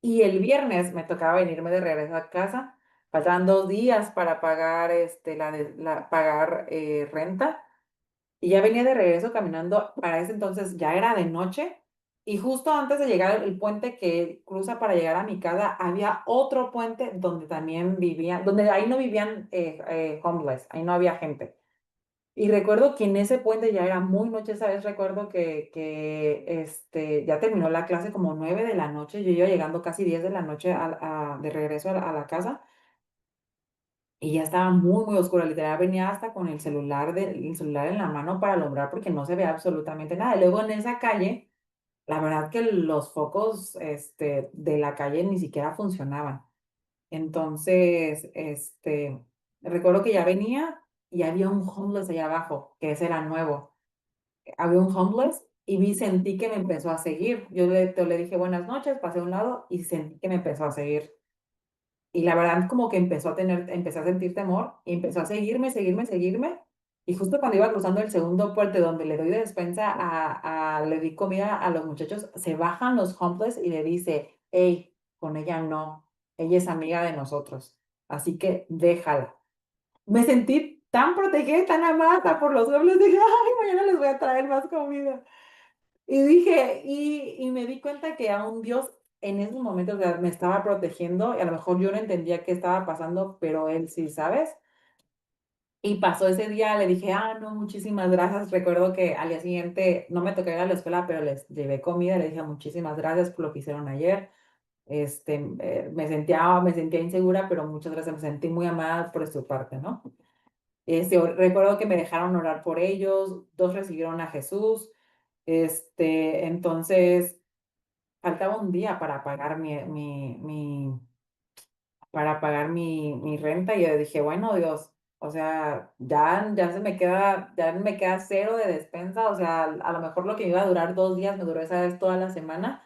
y el viernes me tocaba venirme de regreso a casa. Faltaban 2 días para pagar, pagar, renta. Y ya venía de regreso caminando, para ese entonces ya era de noche, y justo antes de llegar el puente que cruza para llegar a mi casa, había otro puente donde también vivían, donde ahí no vivían, homeless, ahí no había gente. Y recuerdo que en ese puente ya era muy noche, esa vez recuerdo que ya terminó la clase como 9 de la noche, yo iba llegando casi 10 de la noche de regreso a la casa, y ya estaba muy, muy oscuro, literal, venía hasta con el celular en la mano para alumbrar, porque no se veía absolutamente nada. Y luego en esa calle, la verdad que los focos, de la calle ni siquiera funcionaban. Entonces, recuerdo que ya venía y había un homeless allá abajo, que ese era nuevo. Había un homeless y sentí que me empezó a seguir. Le dije buenas noches, pasé a un lado y sentí que me empezó a seguir. Y la verdad como que empecé a sentir temor y empezó a seguirme, seguirme, seguirme. Y justo cuando iba cruzando el segundo puente donde le doy de despensa le di comida a los muchachos, se bajan los homeless y le dice, hey, con ella no, ella es amiga de nosotros, así que déjala. Me sentí tan protegida y tan amada por los hombres, dije, ay, mañana les voy a traer más comida. Y dije, y me di cuenta que aún Dios en esos momentos, o sea, me estaba protegiendo y a lo mejor yo no entendía qué estaba pasando, pero Él sí, ¿sabes? Y pasó ese día, le dije, ah, no, muchísimas gracias. Recuerdo que al día siguiente no me tocó ir a la escuela, pero les llevé comida, le dije muchísimas gracias por lo que hicieron ayer. Me sentía insegura, pero muchas gracias, me sentí muy amada por su parte, ¿no? Recuerdo que me dejaron orar por ellos, dos recibieron a Jesús. Entonces, faltaba un día para pagar mi renta y yo dije, bueno, Dios, o sea, ya me queda cero de despensa, o sea, a lo mejor lo que iba a durar 2 días me duró esa vez toda la semana.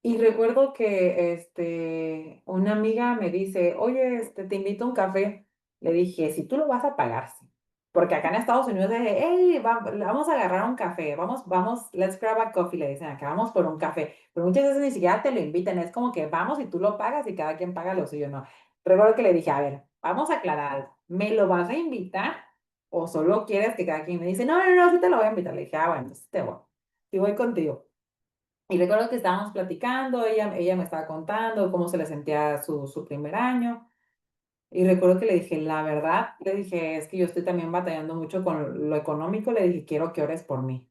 Y recuerdo que, una amiga me dice: "Oye, te invito a un café". Le dije: "Si tú lo vas a pagar, sí". Porque acá en Estados Unidos es de: "Hey, vamos a agarrar un café, vamos, let's grab a coffee", le dicen acá, vamos por un café. Pero muchas veces ni siquiera te lo invitan, es como que vamos y tú lo pagas y cada quien paga lo suyo, ¿no? Recuerdo que le dije: "A ver, vamos a aclarar algo, ¿me lo vas a invitar o solo quieres que cada quien?". Me dice: "No, no, no, sí te lo voy a invitar". Le dije: "Ah, bueno, entonces te voy, sí voy contigo". Y recuerdo que estábamos platicando, ella me estaba contando cómo se le sentía su primer año, y recuerdo que le dije: "La verdad", le dije: "Es que yo estoy también batallando mucho con lo económico", le dije: "Quiero que ores por mí".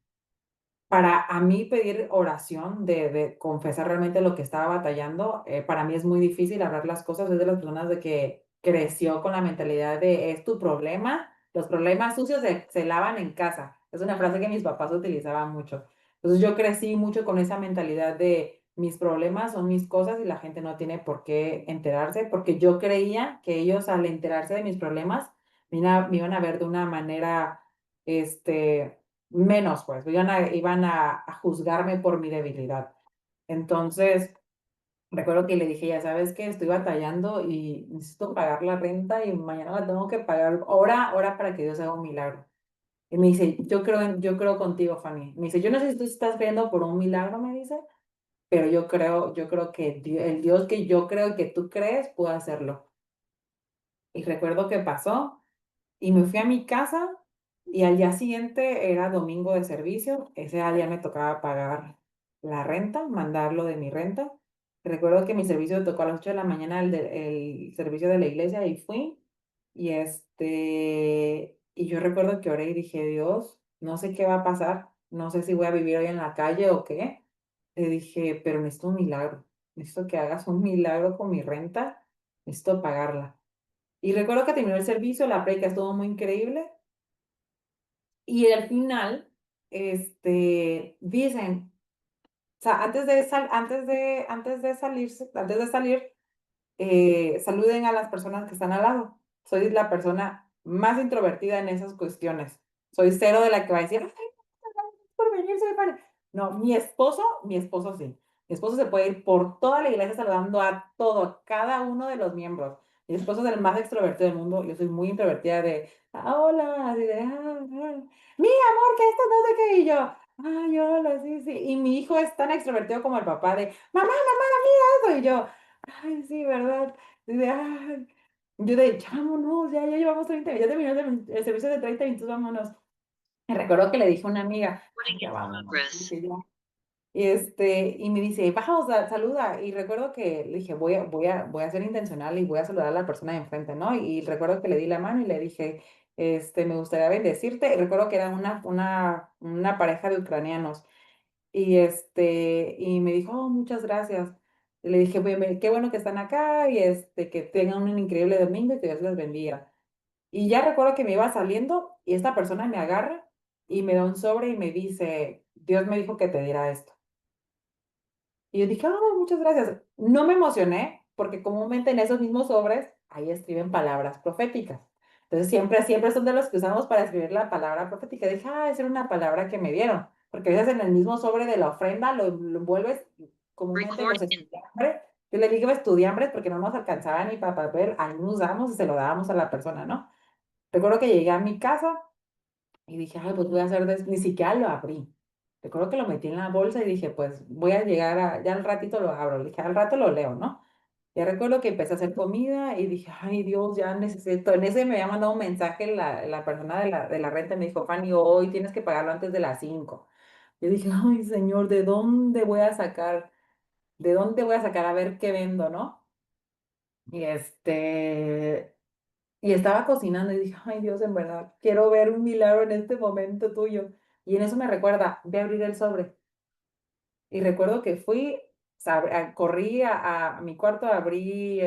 Para a mí pedir oración de confesar realmente lo que estaba batallando, para mí es muy difícil hablar las cosas, soy de las personas de que creció con la mentalidad de: "Es tu problema, los problemas sucios se lavan en casa". Es una frase que mis papás utilizaban mucho. Entonces, yo crecí mucho con esa mentalidad de: "Mis problemas son mis cosas y la gente no tiene por qué enterarse", porque yo creía que ellos, al enterarse de mis problemas, me iban a ver de una manera, este, menos, pues, iban a juzgarme por mi debilidad. Entonces, recuerdo que le dije: "Ya sabes que estoy batallando y necesito pagar la renta y mañana la tengo que pagar. Ora para que Dios haga un milagro". Y me dice: "Yo creo contigo, Fanny". Me dice: "Yo no sé si tú estás creyendo por un milagro", me dice, "pero yo creo que el Dios que yo creo y que tú crees puede hacerlo". Y recuerdo que pasó. Y me fui a mi casa y al día siguiente era domingo de servicio. Ese día me tocaba pagar la renta, mandarlo de mi renta. Recuerdo que mi servicio me tocó a las 8 de la mañana, el servicio de la iglesia, y fui. Y yo recuerdo que oré y dije: "Dios, no sé qué va a pasar, no sé si voy a vivir hoy en la calle o qué". Le dije: "Pero necesito un milagro, necesito que hagas un milagro con mi renta, necesito pagarla". Y recuerdo que terminó el servicio, la prédica estuvo muy increíble, y al final, dicen, o sea, antes de salir, saluden a las personas que están al lado. Soy la persona más introvertida en esas cuestiones. Soy cero de la que va a decir: "Ay, gracias por venir, soy fan". No, mi esposo sí. Mi esposo se puede ir por toda la iglesia saludando a cada uno de los miembros. Mi esposo es el más extrovertido del mundo, yo soy muy introvertida de: hola", así de: mi amor, que esto no sé qué", y yo: "Ay, hola, sí, sí". Y mi hijo es tan extrovertido como el papá de: "Mamá, mamá, mira eso", y yo: "Ay, sí, ¿verdad?". Y de: "Ay". Yo de: "Ya vámonos, ya llevamos 30, ya terminó el servicio de 30 minutos, vámonos". Y recuerdo que le dije a una amiga: "Ay, ya vámonos", dije: "Ya". Y me dice: "Vamos, saluda". Y recuerdo que le dije: "Voy a ser intencional y voy a saludar a la persona de enfrente", ¿no? Y recuerdo que le di la mano y le dije: "Me gustaría bendecirte". Y recuerdo que era una pareja de ucranianos. Y me dijo: "Oh, muchas gracias". Y le dije: Qué bueno que están acá y, que tengan un increíble domingo y que Dios les bendiga". Y ya recuerdo que me iba saliendo y esta persona me agarra y me da un sobre y me dice: "Dios me dijo que te diera esto". Y yo dije: "Ah, muchas gracias". No me emocioné, porque comúnmente en esos mismos sobres, ahí escriben palabras proféticas. Entonces, siempre son de los que usamos para escribir la palabra profética. Dije: "Ah, esa era una palabra que me dieron", porque a veces en el mismo sobre de la ofrenda lo envuelves, comúnmente los estudiambres, yo le digo estudiambres porque no nos alcanzaba ni para papel, ahí nos damos y se lo dábamos a la persona, ¿no? Recuerdo que llegué a mi casa y dije, ay, pues voy a hacer, ni siquiera lo abrí. Recuerdo que lo metí en la bolsa y dije, pues voy a llegar a, ya al ratito lo abro. Le dije, al rato lo leo, ¿no? Ya recuerdo que empecé a hacer comida y dije, ay Dios, ya necesito. En ese me había mandado un mensaje la persona de la renta y me dijo, Fanny, hoy tienes que pagarlo antes de las 5. Yo dije, ay Señor, ¿de dónde voy a sacar? ¿De dónde voy a sacar a ver qué vendo, no? Y y estaba cocinando y dije, ay Dios, en verdad, quiero ver un milagro en este momento tuyo. Y en eso me recuerda, ve a abrir el sobre. Y recuerdo que fui, corrí a mi cuarto, abrí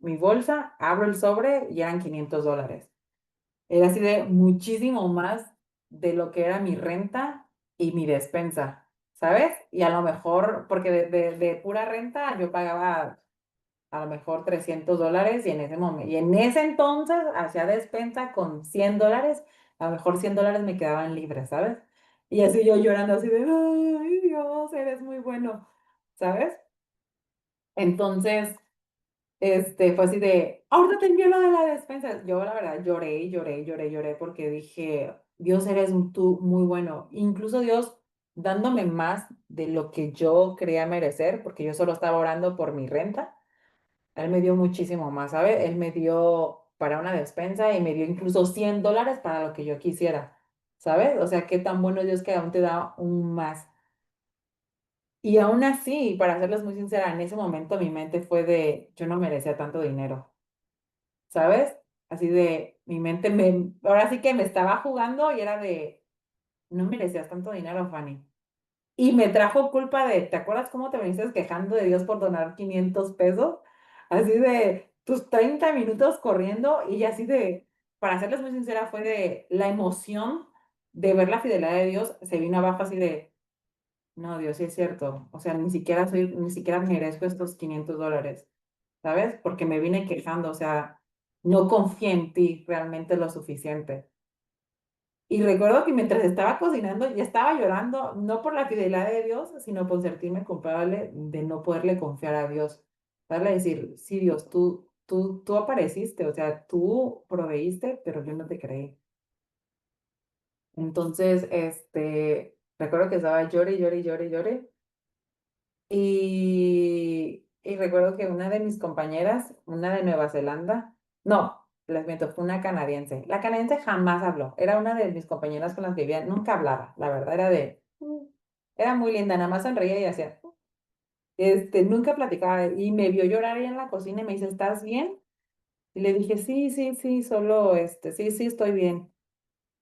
mi bolsa, abro el sobre y eran $500. Era así de muchísimo más de lo que era mi renta y mi despensa, ¿sabes? Y a lo mejor, porque de pura renta yo pagaba a lo mejor $300 y en ese momento, y en ese entonces hacía despensa con $100, a lo mejor $100 me quedaban libres, ¿sabes? Y así yo llorando así de, ay Dios, eres muy bueno, ¿sabes? Entonces, fue así de, ahorita te envío lo de la despensa. Yo la verdad lloré, lloré, lloré, lloré porque dije, Dios, eres tú muy bueno. Incluso Dios dándome más de lo que yo creía merecer, porque yo solo estaba orando por mi renta. Él me dio muchísimo más, ¿sabes? Él me dio para una despensa y me dio incluso $100 para lo que yo quisiera, ¿sabes? O sea, qué tan bueno es Dios que aún te da un más. Y aún así, para serles muy sincera, en ese momento mi mente fue de, yo no merecía tanto dinero, ¿sabes? Así de, mi mente ahora sí que me estaba jugando y era de, no merecías tanto dinero, Fanny. Y me trajo culpa de, ¿te acuerdas cómo te veniste quejando de Dios por donar 500 pesos? Así de tus 30 minutos corriendo y así de, para serles muy sincera, fue de la emoción de ver la fidelidad de Dios, se vino abajo así de, no, Dios, sí es cierto. O sea, ni siquiera merezco estos $500, ¿sabes? Porque me vine quejando, o sea, no confié en ti realmente lo suficiente. Y recuerdo que mientras estaba cocinando, ya estaba llorando, no por la fidelidad de Dios, sino por sentirme culpable de no poderle confiar a Dios. Darle a decir, sí, Dios, tú apareciste, o sea, tú proveíste, pero yo no te creí. Entonces, recuerdo que estaba llore, llore, llore, llore. Y recuerdo que una de mis compañeras, una de Nueva Zelanda, no, les miento, fue una canadiense. La canadiense jamás habló. Era una de mis compañeras con las que vivía, nunca hablaba. La verdad era era muy linda, nada más sonreía y hacía, nunca platicaba. Y me vio llorar ahí en la cocina y me dice, ¿estás bien? Y le dije, sí, sí, sí, solo, sí, sí, estoy bien.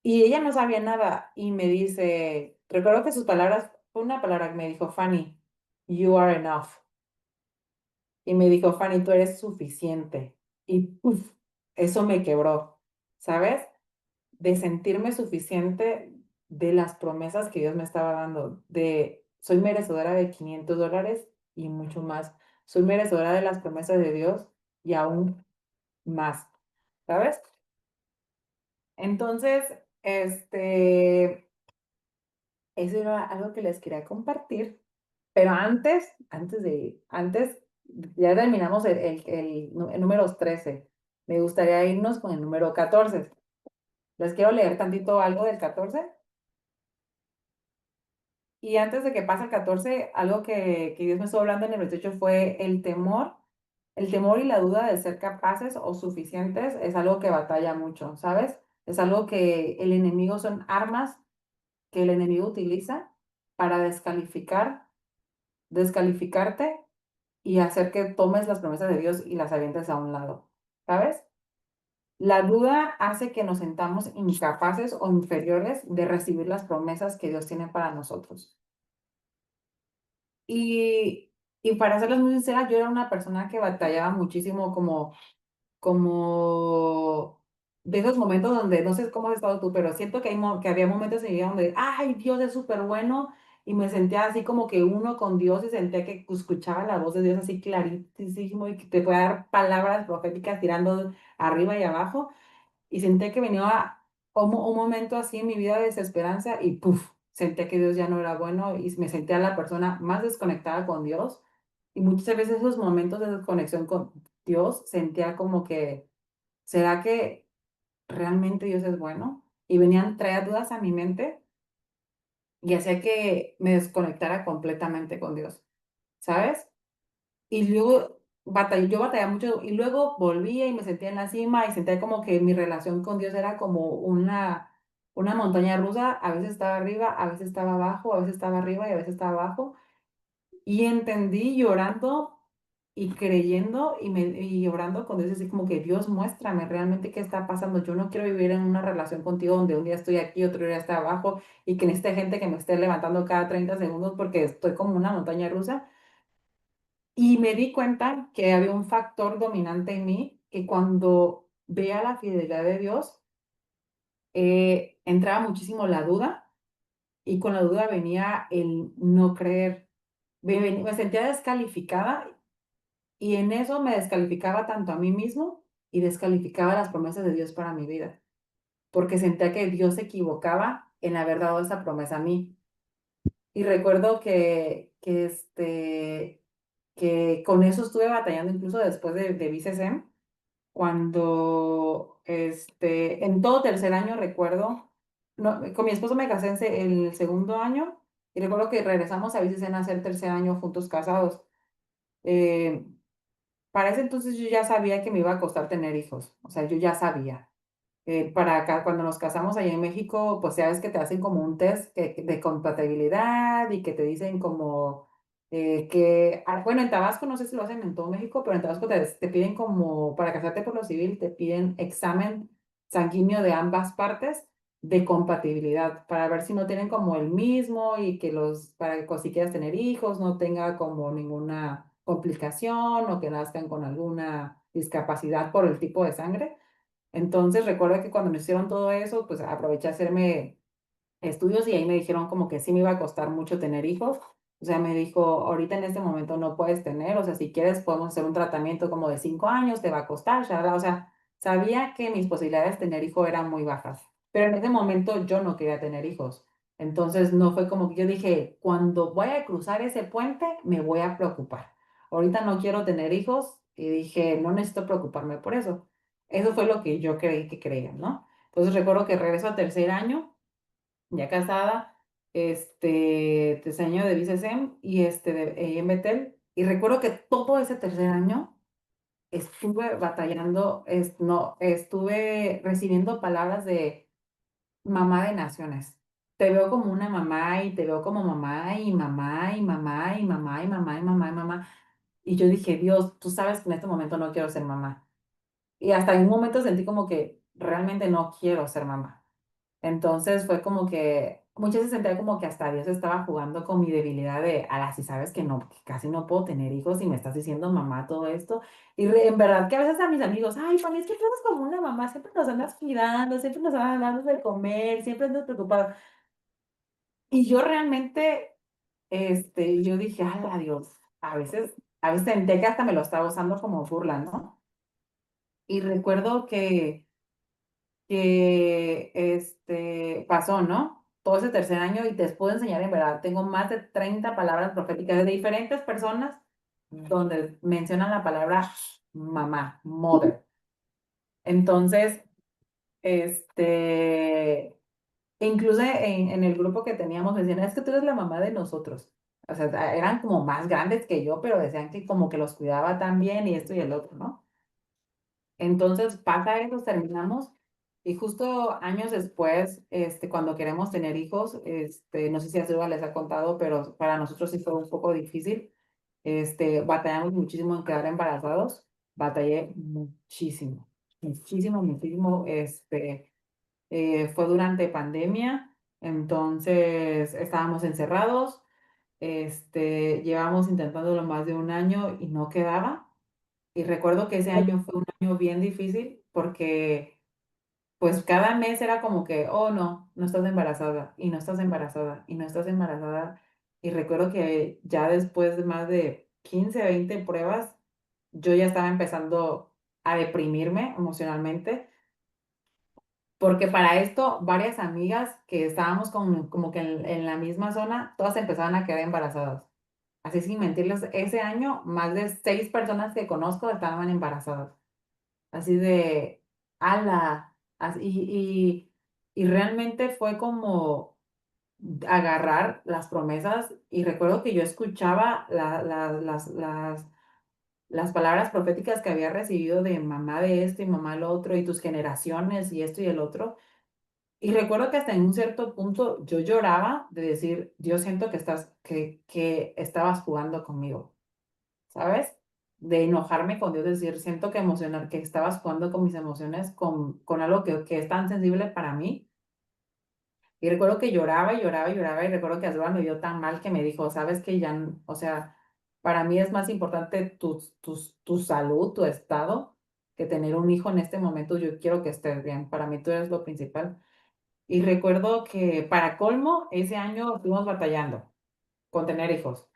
Y ella no sabía nada y me dice, recuerdo que sus palabras, fue una palabra que me dijo, Fanny, you are enough. Y me dijo, Fanny, tú eres suficiente. Y uf, eso me quebró, ¿sabes? De sentirme suficiente de las promesas que Dios me estaba dando, de soy merecedora de $500 y mucho más. Soy merecedora de las promesas de Dios y aún más, ¿sabes? Entonces, eso era algo que les quería compartir. Pero antes, ya terminamos el número 13. Me gustaría irnos con el número 14. Les quiero leer tantito algo del 14. Y antes de que pase el 14, algo que Dios me estuvo hablando en el 28 fue el temor. El temor y la duda de ser capaces o suficientes es algo que batalla mucho, ¿sabes? Es algo que el enemigo son armas que el enemigo utiliza para descalificarte y hacer que tomes las promesas de Dios y las avientes a un lado, ¿sabes? La duda hace que nos sentamos incapaces o inferiores de recibir las promesas que Dios tiene para nosotros. Y para serles muy sincera, yo era una persona que batallaba muchísimo como de esos momentos donde, no sé cómo has estado tú, pero siento que había momentos en mi vida donde, ay, Dios es súper bueno, y me sentía así como que uno con Dios y sentía que escuchaba la voz de Dios así clarísimo y que te puede dar palabras proféticas tirando arriba y abajo, y sentía que venía un momento así en mi vida de desesperanza y puf, sentía que Dios ya no era bueno y me sentía la persona más desconectada con Dios. Y muchas veces esos momentos de desconexión con Dios sentía como que, ¿será que ¿realmente Dios es bueno? Y venían, traía dudas a mi mente y hacía que me desconectara completamente con Dios, ¿sabes? Y luego yo batallaba mucho y luego volvía y me sentía en la cima y sentía como que mi relación con Dios era como una montaña rusa, a veces estaba arriba, a veces estaba abajo, a veces estaba arriba y a veces estaba abajo. Y entendí llorando y creyendo y orando con Dios, así como que Dios, muéstrame realmente qué está pasando. Yo no quiero vivir en una relación contigo donde un día estoy aquí, otro día está abajo y que necesite gente que me esté levantando cada 30 segundos porque estoy como una montaña rusa. Y me di cuenta que había un factor dominante en mí que cuando veía la fidelidad de Dios, entraba muchísimo la duda y con la duda venía el no creer. Me sentía descalificada y en eso me descalificaba tanto a mí mismo y descalificaba las promesas de Dios para mi vida, porque sentía que Dios se equivocaba en haber dado esa promesa a mí. Y recuerdo que con eso estuve batallando incluso después de BCSM, cuando, en todo tercer año recuerdo, no, con mi esposo me casé el segundo año y recuerdo que regresamos a BCSM a hacer tercer año juntos casados. Eh, Para ese entonces yo ya sabía que me iba a costar tener hijos, o sea, yo ya sabía. Para acá, cuando nos casamos allá en México, pues ya ves que te hacen como un test de compatibilidad y que te dicen como bueno, en Tabasco no sé si lo hacen en todo México, pero en Tabasco te piden como, para casarte por lo civil, te piden examen sanguíneo de ambas partes de compatibilidad para ver si no tienen como el mismo y que para que si quieras tener hijos no tenga como ninguna complicación o que nazcan con alguna discapacidad por el tipo de sangre. Entonces, recuerdo que cuando me hicieron todo eso, pues aproveché a hacerme estudios y ahí me dijeron como que sí me iba a costar mucho tener hijos. O sea, me dijo, ahorita en este momento no puedes tener, o sea, si quieres podemos hacer un tratamiento como de 5 años, te va a costar, o sea, sabía que mis posibilidades de tener hijo eran muy bajas, pero en ese momento yo no quería tener hijos. Entonces, no fue como que yo dije, cuando voy a cruzar ese puente, me voy a preocupar. Ahorita no quiero tener hijos y dije, no necesito preocuparme por eso. Eso fue lo que yo creí que creía, ¿no? Entonces, recuerdo que regreso a tercer año ya casada, tercer año de BCSM y en Betel. Y recuerdo que todo ese tercer año estuve batallando, no, estuve recibiendo palabras de mamá de naciones. Te veo como una mamá y te veo como mamá y mamá y mamá y mamá y mamá y mamá y mamá. Y yo dije, Dios, tú sabes que en este momento no quiero ser mamá. Y hasta en un momento sentí como que realmente no quiero ser mamá. Entonces fue como que muchas veces sentía como que hasta Dios estaba jugando con mi debilidad de, ala, si sabes que no, que casi no puedo tener hijos y me estás diciendo mamá todo esto. Y en verdad que a veces a mis amigos, ay, Fanny, es que tú eres como una mamá, siempre nos andas cuidando, siempre nos andas dando de comer, siempre andas preocupada. Y yo realmente, yo dije, ala, Dios, a veces sentía que hasta me lo estaba usando como burla, ¿no? Y recuerdo pasó, ¿no? Todo ese tercer año y te puedo enseñar en verdad, tengo más de 30 palabras proféticas de diferentes personas donde mencionan la palabra mamá, mother. Entonces, incluso en el grupo que teníamos me decían, es que tú eres la mamá de nosotros. O sea, eran como más grandes que yo, pero decían que como que los cuidaba tan bien y esto y el otro, ¿no? Entonces pasa eso, terminamos y justo años después, cuando queremos tener hijos, no sé si a Silvia les ha contado, pero para nosotros sí fue un poco difícil. Batallamos muchísimo en quedar embarazados. Batallé muchísimo, muchísimo, muchísimo. Fue durante pandemia, entonces estábamos encerrados. Llevamos intentándolo más de un año y no quedaba. Y recuerdo que ese año fue un año bien difícil porque, pues, cada mes era como que, oh, no, no estás embarazada, y no estás embarazada, y no estás embarazada. Y recuerdo que ya después de más de 15 20 pruebas, yo ya estaba empezando a deprimirme emocionalmente, porque para esto varias amigas que estábamos como que en la misma zona, todas empezaban a quedar embarazadas. Así sin mentirles, ese año más de 6 personas que conozco estaban embarazadas. Así de, ala. Y realmente fue como agarrar las promesas y recuerdo que yo escuchaba las palabras proféticas que había recibido de mamá de esto y mamá lo otro y tus generaciones y esto y el otro. Y recuerdo que hasta en un cierto punto yo lloraba de decir, Dios, siento que estabas jugando conmigo, ¿sabes? De enojarme con Dios, decir, siento que estabas jugando con mis emociones, con algo que es tan sensible para mí. Y recuerdo que lloraba y lloraba y lloraba y recuerdo que Asdrúbal me vio tan mal que me dijo, sabes que ya, o sea, para mí es más importante tu salud, tu estado, que tener un hijo en este momento. Yo quiero que estés bien. Para mí tú eres lo principal. Y recuerdo que para colmo, ese año estuvimos batallando con tener hijos.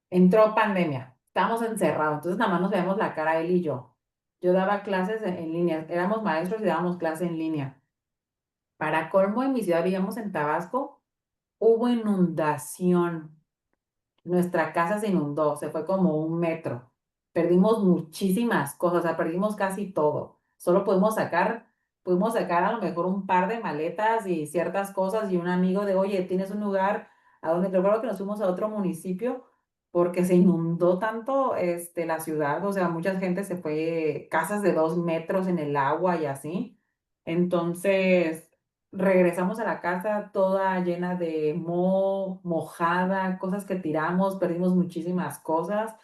Entró pandemia, estábamos encerrados, entonces nada más nos veíamos la cara él y yo. Yo daba clases en línea, éramos maestros y dábamos clase en línea. Para colmo, en mi ciudad vivíamos en Tabasco, hubo inundación. Nuestra casa se inundó, se fue como un metro. Perdimos muchísimas cosas, o sea, perdimos casi todo. Solo pudimos sacar a lo mejor un par de maletas y ciertas cosas y un amigo de, oye, ¿tienes un lugar a donde? Recuerdo que nos fuimos a otro municipio porque se inundó tanto la ciudad, o sea, mucha gente se fue, casas de 2 metros en el agua y así. Entonces, regresamos a la casa toda llena de mojada, cosas que tiramos, perdimos muchísimas cosas.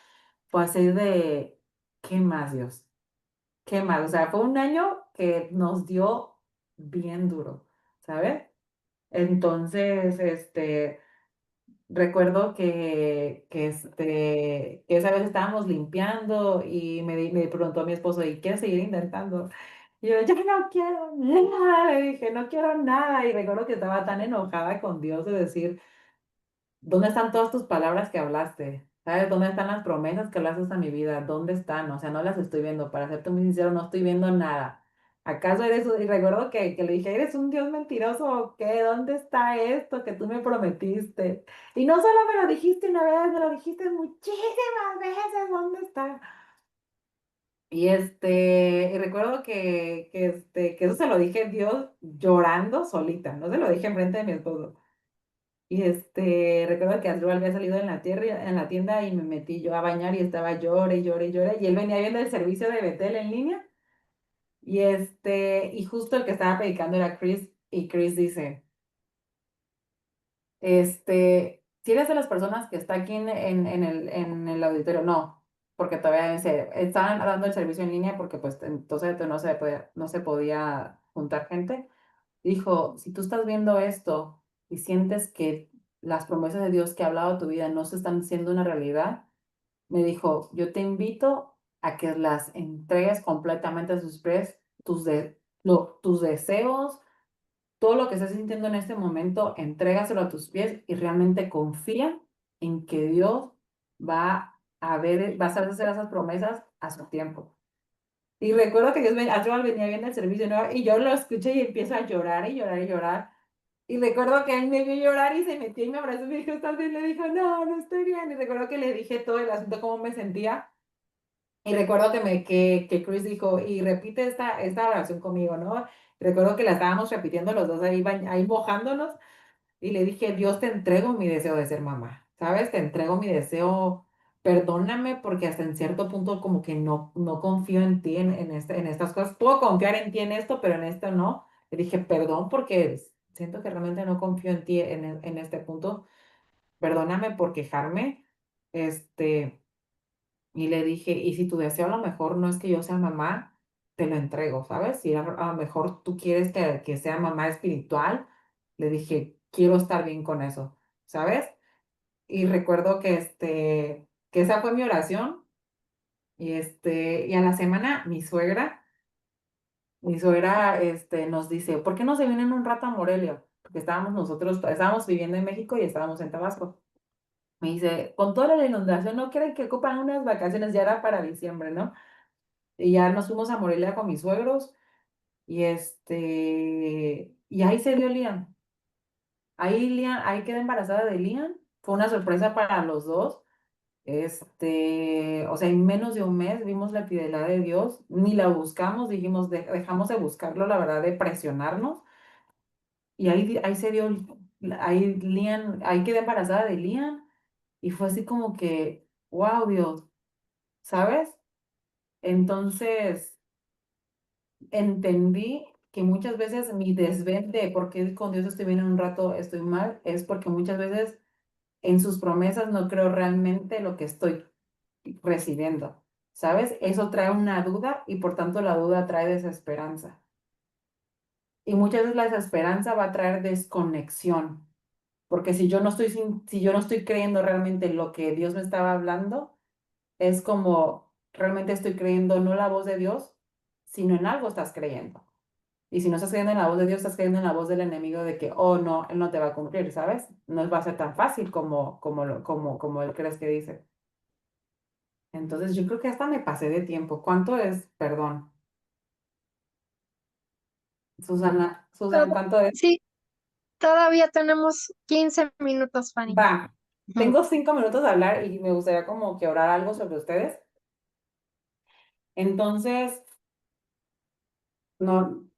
Fue así de, ¿qué más, Dios? ¿Qué más? O sea, fue un año que nos dio bien duro, ¿sabes? Entonces, recuerdo que esa vez estábamos limpiando y me preguntó mi esposo, ¿y quieres seguir intentando? Y yo no quiero nada, le dije, no quiero nada. Y recuerdo que estaba tan enojada con Dios de decir, ¿dónde están todas tus palabras que hablaste? ¿Sabes? ¿Dónde están las promesas que hablaste a mi vida? ¿Dónde están? O sea, no las estoy viendo. Para serte muy sincero, no estoy viendo nada. ¿Acaso eres un... Y recuerdo que le dije, ¿eres un Dios mentiroso o qué? ¿Dónde está esto que tú me prometiste? Y no solo me lo dijiste una vez, me lo dijiste muchísimas veces. ¿Dónde está? Y recuerdo que eso se lo dije a Dios llorando solita, no se lo dije enfrente de mi esposo. Recuerdo que Asdrúbal había salido en la tienda y me metí yo a bañar y estaba llore, y llore, y llore. Y él venía viendo el servicio de Betel en línea. Y justo el que estaba predicando era Chris. Y Chris dice, si eres de las personas que está aquí en el auditorio, no, porque todavía estaban dando el servicio en línea porque pues entonces no se podía juntar gente. Dijo, si tú estás viendo esto y sientes que las promesas de Dios que ha hablado a tu vida no se están haciendo una realidad, me dijo, yo te invito a que las entregues completamente a sus pies, tus deseos, todo lo que estás sintiendo en este momento, entrégaselo a tus pies y realmente confía en que Dios va a saber hacer esas promesas a su tiempo. Y recuerdo que Asdrúbal venía viendo el servicio, ¿no? Y yo lo escuché y empiezo a llorar y llorar y llorar. Y recuerdo que él me vio llorar y se metió y me abrazó y me dijo, ¿estás bien? Le dijo, no, no estoy bien. Y recuerdo que le dije todo el asunto, cómo me sentía. Y recuerdo que Chris dijo, y repite esta oración conmigo, ¿no? Recuerdo que la estábamos repitiendo los dos ahí, ahí mojándonos. Y le dije, Dios, te entrego mi deseo de ser mamá, ¿sabes? Te entrego mi deseo, perdóname porque hasta en cierto punto como que no confío en ti en estas cosas. Puedo confiar en ti en esto, pero en esto no. Le dije, perdón porque siento que realmente no confío en ti en este punto. Perdóname por quejarme. Este, y le dije, y si tu deseo a lo mejor no es que yo sea mamá, te lo entrego, ¿sabes? Si a lo mejor tú quieres que sea mamá espiritual, le dije, quiero estar bien con eso, ¿sabes? Y recuerdo que esa fue mi oración. Y a la semana mi suegra, nos dice, ¿por qué no se vienen un rato a Morelia? Porque estábamos viviendo en México y estábamos en Tabasco. Me dice, con toda la inundación, ¿no quieren que ocupan unas vacaciones? Ya era para diciembre, ¿no? Y ya nos fuimos a Morelia con mis suegros y ahí se dio Liam. Ahí quedé embarazada de Liam. Fue una sorpresa para los dos. O sea, en menos de un mes vimos la fidelidad de Dios, ni la buscamos, dijimos, dejamos de buscarlo, la verdad, de presionarnos. Y ahí se dio, ahí quedé embarazada de Liam. Y fue así como que, wow, Dios, ¿sabes? Entonces entendí que muchas veces mi desvén de por qué con Dios estoy bien en un rato, estoy mal, es porque muchas veces en sus promesas no creo realmente lo que estoy recibiendo, ¿sabes? Eso trae una duda y por tanto la duda trae desesperanza. Y muchas veces la desesperanza va a traer desconexión, porque si yo no estoy creyendo realmente lo que Dios me estaba hablando, es como realmente estoy creyendo no la voz de Dios, sino en algo estás creyendo. Y si no estás creyendo en la voz de Dios, estás creyendo en la voz del enemigo de que, oh, no, él no te va a cumplir, ¿sabes? No va a ser tan fácil como él crees que dice. Entonces, yo creo que hasta me pasé de tiempo. ¿Cuánto es? Perdón. Susan, Todo- ¿cuánto es? sí, todavía tenemos 15 minutos, Fanny. Va. Ujú. Tengo 5 minutos de hablar y me gustaría como que orar algo sobre ustedes. Entonces, no,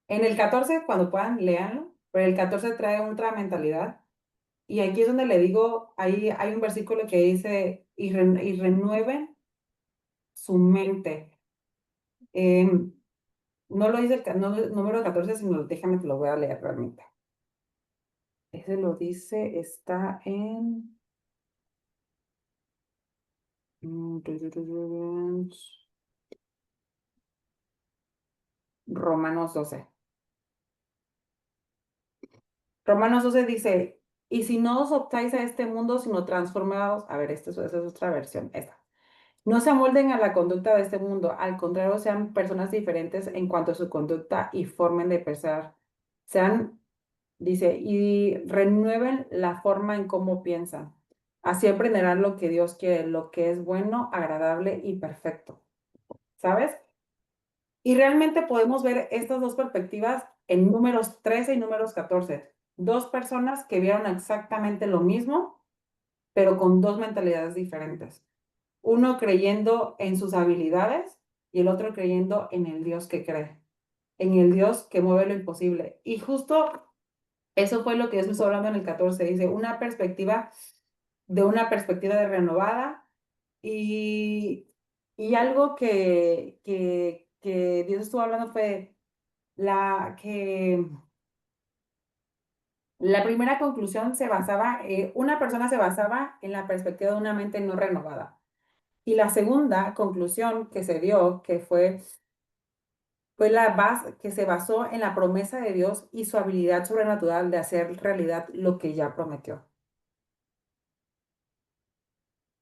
en el 14 cuando puedan, léanlo, pero el 14 trae otra mentalidad. Y aquí es donde le digo, ahí hay un versículo que dice, y renueven su mente. Em, no lo dice no, número 14 sino déjame te lo voy a leer realmente. Ese lo dice, está en Romanos 12. Romanos 12 dice, y si no os optáis a este mundo, sino transformados, a ver, esa es otra versión, esta. No se amolden a la conducta de este mundo, al contrario, sean personas diferentes en cuanto a su conducta y formen de pensar. Sean, dice, y renueven la forma en cómo piensan. Así aprenderán lo que Dios quiere, lo que es bueno, agradable y perfecto. ¿Sabes? Y realmente podemos ver estas dos perspectivas en números 13 y números 14. Dos personas que vieron exactamente lo mismo, pero con dos mentalidades diferentes. Uno creyendo en sus habilidades y el otro creyendo en el Dios que cree, en el Dios que mueve lo imposible. Y justo eso fue lo que Dios me estuvo hablando en el 14. Dice, una perspectiva de renovada y, y algo que Dios estuvo hablando fue que la primera conclusión una persona se basaba en la perspectiva de una mente no renovada. Y la segunda conclusión que se dio, fue la base que se basó en la promesa de Dios y su habilidad sobrenatural de hacer realidad lo que ya prometió.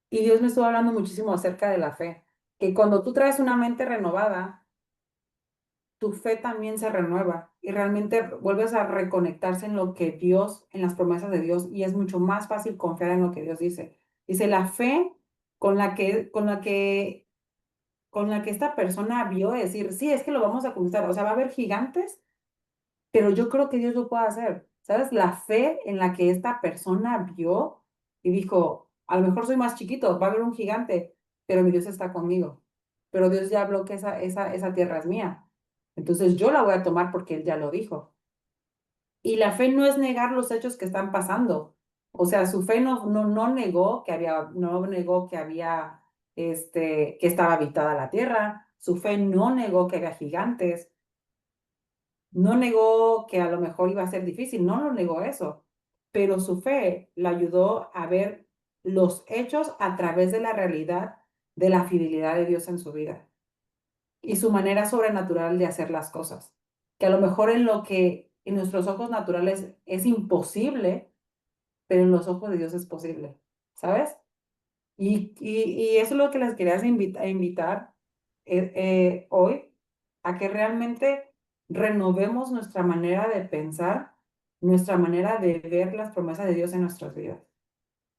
Y Dios me estuvo hablando muchísimo acerca de la fe, que cuando tú traes una mente renovada, tu fe también se renueva y realmente vuelves a reconectarse en lo que Dios, en las promesas de Dios, y es mucho más fácil confiar en lo que Dios dice. Dice, la fe con la que esta persona vio decir, sí, es que lo vamos a conquistar, o sea, va a haber gigantes, pero yo creo que Dios lo puede hacer. ¿Sabes? La fe en la que esta persona vio y dijo, a lo mejor soy más chiquito, va a haber un gigante, pero mi Dios está conmigo. Pero Dios ya habló que esa tierra es mía. Entonces yo la voy a tomar porque Él ya lo dijo. Y la fe no es negar los hechos que están pasando. O sea, su fe no negó que había, que estaba habitada la tierra. Su fe no negó que había gigantes. No negó que a lo mejor iba a ser difícil, no lo negó eso, pero su fe la ayudó a ver los hechos a través de la realidad de la fidelidad de Dios en su vida y su manera sobrenatural de hacer las cosas, que a lo mejor en lo que en nuestros ojos naturales es imposible, pero en los ojos de Dios es posible, ¿sabes? Y eso es lo que les quería invitar hoy, a que realmente renovemos nuestra manera de pensar, nuestra manera de ver las promesas de Dios en nuestras vidas.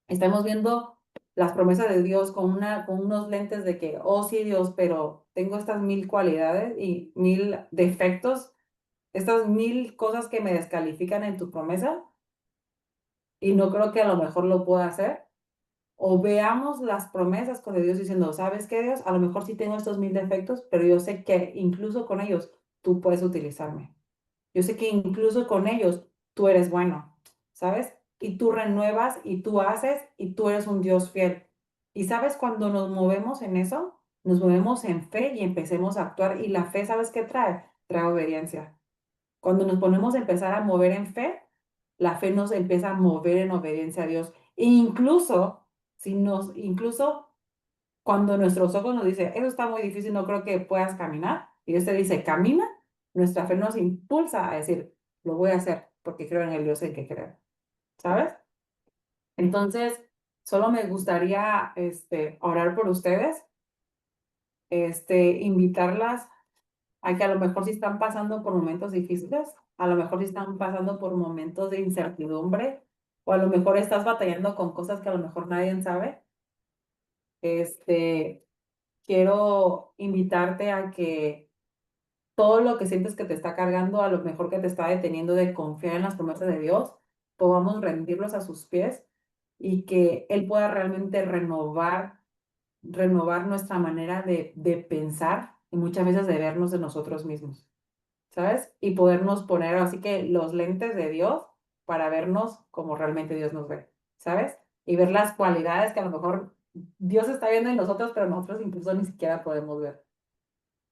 Estamos viendo las promesas de Dios con unos lentes de que, oh sí, Dios, pero tengo estas 1000 cualidades y 1000 defectos, estas 1000 cosas que me descalifican en tu promesa y no creo que a lo mejor lo pueda hacer. o veamos las promesas con Dios diciendo, ¿sabes qué, Dios? A lo mejor sí tengo estos 1000 defectos, pero yo sé que incluso con ellos tú puedes utilizarme. Yo sé que incluso con ellos tú eres bueno, ¿sabes? Y tú renuevas y tú haces y tú eres un Dios fiel. Y sabes, cuando nos movemos en eso, nos movemos en fe y empecemos a actuar. Y la fe, ¿sabes qué trae? Trae obediencia. Cuando nos ponemos a empezar a mover en fe, la fe nos empieza a mover en obediencia a Dios. E incluso, incluso cuando nuestros ojos nos dicen, eso está muy difícil, no creo que puedas caminar, y Dios te dice, camina, nuestra fe nos impulsa a decir, lo voy a hacer porque creo en el Dios en que creo, ¿sabes? Entonces, solo me gustaría orar por ustedes, invitarlas a que a lo mejor si están pasando por momentos difíciles, a lo mejor si están pasando por momentos de incertidumbre, o a lo mejor estás batallando con cosas que a lo mejor nadie sabe, este, quiero invitarte a que todo lo que sientes que te está cargando, a lo mejor que te está deteniendo de confiar en las promesas de Dios, podamos rendirlos a sus pies y que Él pueda realmente renovar nuestra manera de pensar y muchas veces de vernos de nosotros mismos, ¿sabes? Y podernos poner así que los lentes de Dios para vernos como realmente Dios nos ve, ¿sabes? Y ver las cualidades que a lo mejor Dios está viendo en nosotros, pero nosotros incluso ni siquiera podemos ver.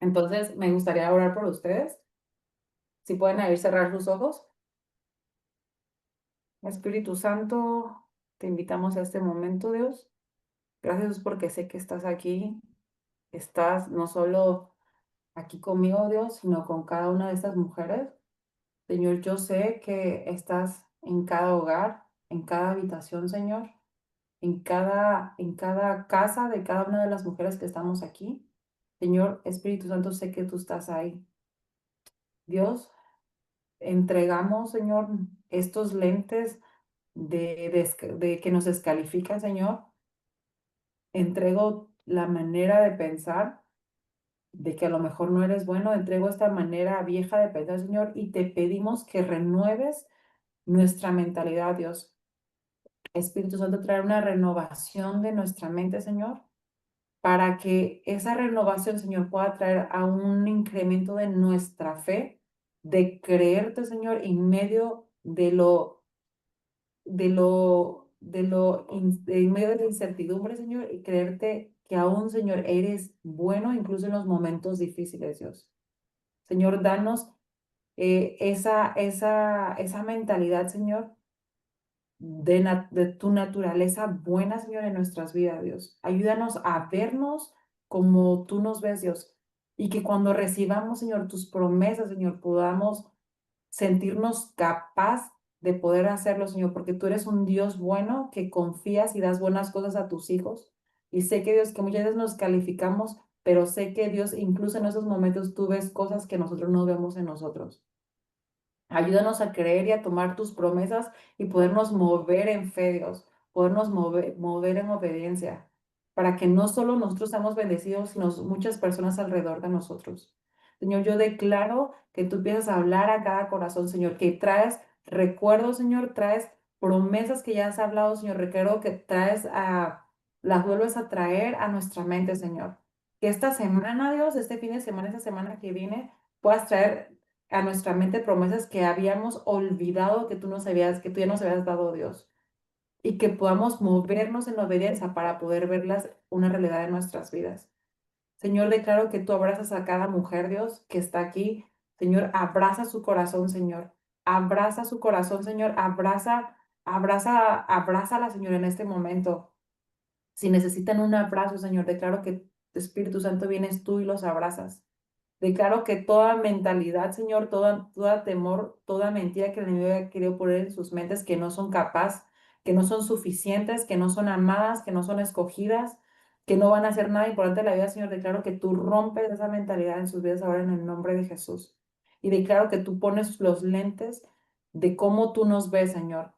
Entonces, me gustaría orar por ustedes. Si pueden ahí cerrar sus ojos. Espíritu Santo, te invitamos a este momento, Dios. Gracias porque sé que estás aquí. Estás no solo aquí conmigo, Dios, sino con cada una de estas mujeres. Señor, yo sé que estás en cada hogar, en cada habitación, Señor, en cada casa de cada una de las mujeres que estamos aquí. Señor, Espíritu Santo, sé que tú estás ahí. Dios, entregamos, Señor, estos lentes de que nos descalifican, Señor. Entrego la manera de pensar de que a lo mejor no eres bueno. Entrego esta manera vieja de pensar, Señor, y te pedimos que renueves nuestra mentalidad, Dios. Espíritu Santo, traer una renovación de nuestra mente, Señor, para que esa renovación, Señor, pueda traer a un incremento de nuestra fe, de creerte, Señor, en medio en medio de la incertidumbre, Señor, y creerte que aún, Señor, eres bueno incluso en los momentos difíciles, Dios. Señor, danos esa mentalidad, Señor, de tu naturaleza buena, Señor, en nuestras vidas, Dios. Ayúdanos a vernos como tú nos ves, Dios. Y que cuando recibamos, Señor, tus promesas, Señor, podamos sentirnos capaz de poder hacerlo, Señor, porque tú eres un Dios bueno que confías y das buenas cosas a tus hijos. Y sé que Dios, que muchas veces nos calificamos, pero sé que Dios, incluso en esos momentos, tú ves cosas que nosotros no vemos en nosotros. Ayúdanos a creer y a tomar tus promesas y podernos mover en fe, Dios, podernos mover en obediencia, para que no solo nosotros seamos bendecidos, sino muchas personas alrededor de nosotros. Señor, yo declaro que tú empiezas a hablar a cada corazón, Señor, que traes recuerdos, Señor, traes promesas que ya has hablado, Señor, requiero que las vuelves a traer a nuestra mente, Señor. Que esta semana, Dios, este fin de semana, esta semana que viene, puedas traer a nuestra mente promesas que habíamos olvidado que tú ya nos habías dado, Dios, y que podamos movernos en obediencia para poder verlas una realidad en nuestras vidas. Señor, declaro que tú abrazas a cada mujer, Dios, que está aquí. Señor, abraza su corazón, Señor. Abraza su corazón, Señor. Abrázala, Señor, en este momento. Si necesitan un abrazo, Señor, declaro que Espíritu Santo vienes tú y los abrazas. Declaro que toda mentalidad, Señor, toda temor, toda mentira que el enemigo ha querido poner en sus mentes, que no son capaces, que no son suficientes, que no son amadas, que no son escogidas, que no van a hacer nada importante en la vida, Señor, declaro que tú rompes esa mentalidad en sus vidas ahora en el nombre de Jesús. Y declaro que tú pones los lentes de cómo tú nos ves, Señor,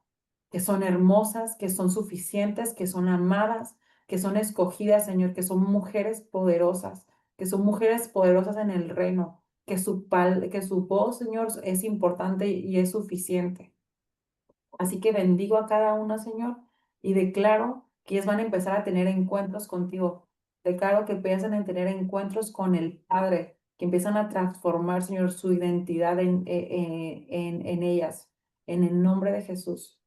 que son hermosas, que son suficientes, que son amadas, que son escogidas, Señor, que son mujeres poderosas, que son mujeres poderosas en el reino, que su voz, Señor, es importante y es suficiente. Así que bendigo a cada una, Señor, y declaro que ellos van a empezar a tener encuentros contigo. Declaro que empiezan a tener encuentros con el Padre, que empiezan a transformar, Señor, su identidad en ellas, en el nombre de Jesús,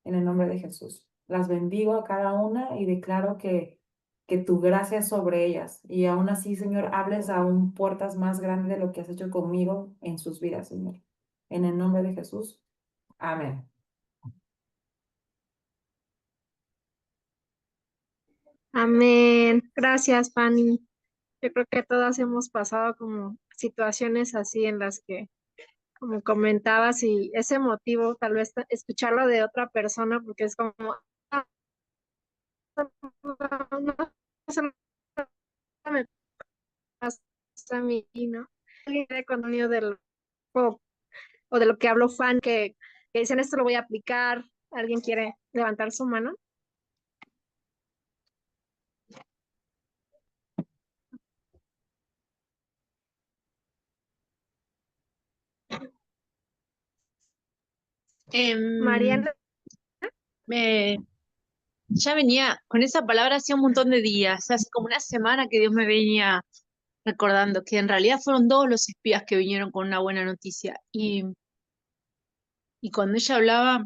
en el nombre de Jesús. Las bendigo a cada una y declaro que tu gracia es sobre ellas. Y aún así, Señor, hables aún puertas más grandes de lo que has hecho conmigo en sus vidas, Señor. En el nombre de Jesús. Amén. Amén. Gracias, Fanny. Yo creo que todas hemos pasado como situaciones así en las que, como comentabas, y ese motivo, tal vez escucharlo de otra persona, porque es como, "Ah, no, eso no me pasa a mí, ¿no?". Alguien cree con unido del, o, o de lo que habló Fan, que dicen esto lo voy a aplicar. ¿Alguien quiere levantar su mano? Em, Mariana. me, ya venía con esa palabra hacía un montón de días, hace como una semana que Dios me venía recordando que en realidad fueron dos los espías que vinieron con una buena noticia. Y cuando ella hablaba,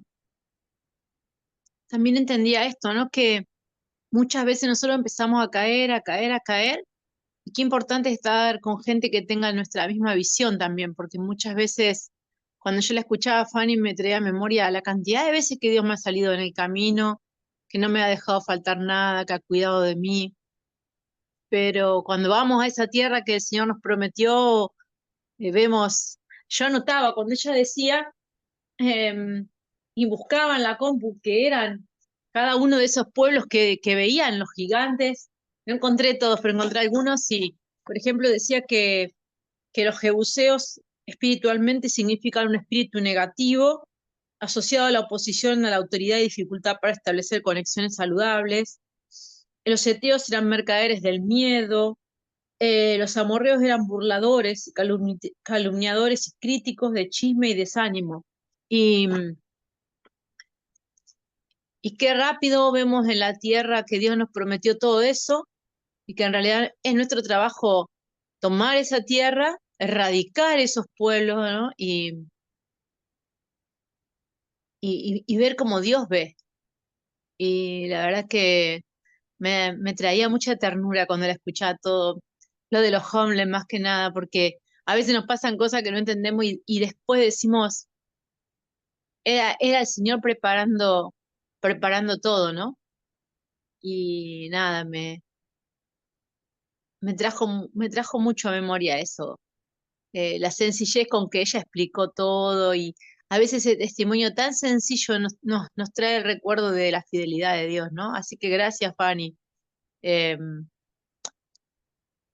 también entendía esto, ¿no? Que muchas veces nosotros empezamos a caer, a caer, a caer, y qué importante es estar con gente que tenga nuestra misma visión también, porque muchas veces cuando yo la escuchaba a Fanny me traía a memoria la cantidad de veces que Dios me ha salido en el camino, que no me ha dejado faltar nada, que ha cuidado de mí. Pero cuando vamos a esa tierra que el Señor nos prometió, vemos, yo anotaba cuando ella decía, em, y buscaba en la compu que eran cada uno de esos pueblos que veían los gigantes. No encontré todos, pero encontré algunos y, por ejemplo, decía que los jebuseos espiritualmente significan un espíritu negativo asociado a la oposición a la autoridad y dificultad para establecer conexiones saludables. Los eteos eran mercaderes del miedo. Los amorreos eran burladores, calumniadores y críticos de chisme y desánimo. Y, y qué rápido vemos en la tierra que Dios nos prometió todo eso y que en realidad es nuestro trabajo tomar esa tierra, erradicar esos pueblos, ¿no? Y ver cómo Dios ve. Y la verdad que me traía mucha ternura cuando la escuchaba todo, lo de los homeless más que nada, porque a veces nos pasan cosas que no entendemos y después decimos, era el Señor preparando todo, ¿no? Y nada, me trajo mucho a memoria eso, la sencillez con que ella explicó todo y a veces ese testimonio tan sencillo nos trae el recuerdo de la fidelidad de Dios, ¿no? Así que gracias, Fanny.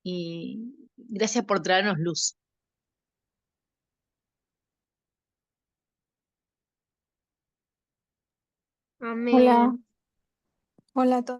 Y gracias por traernos luz. Hola, Amén. hola a todos.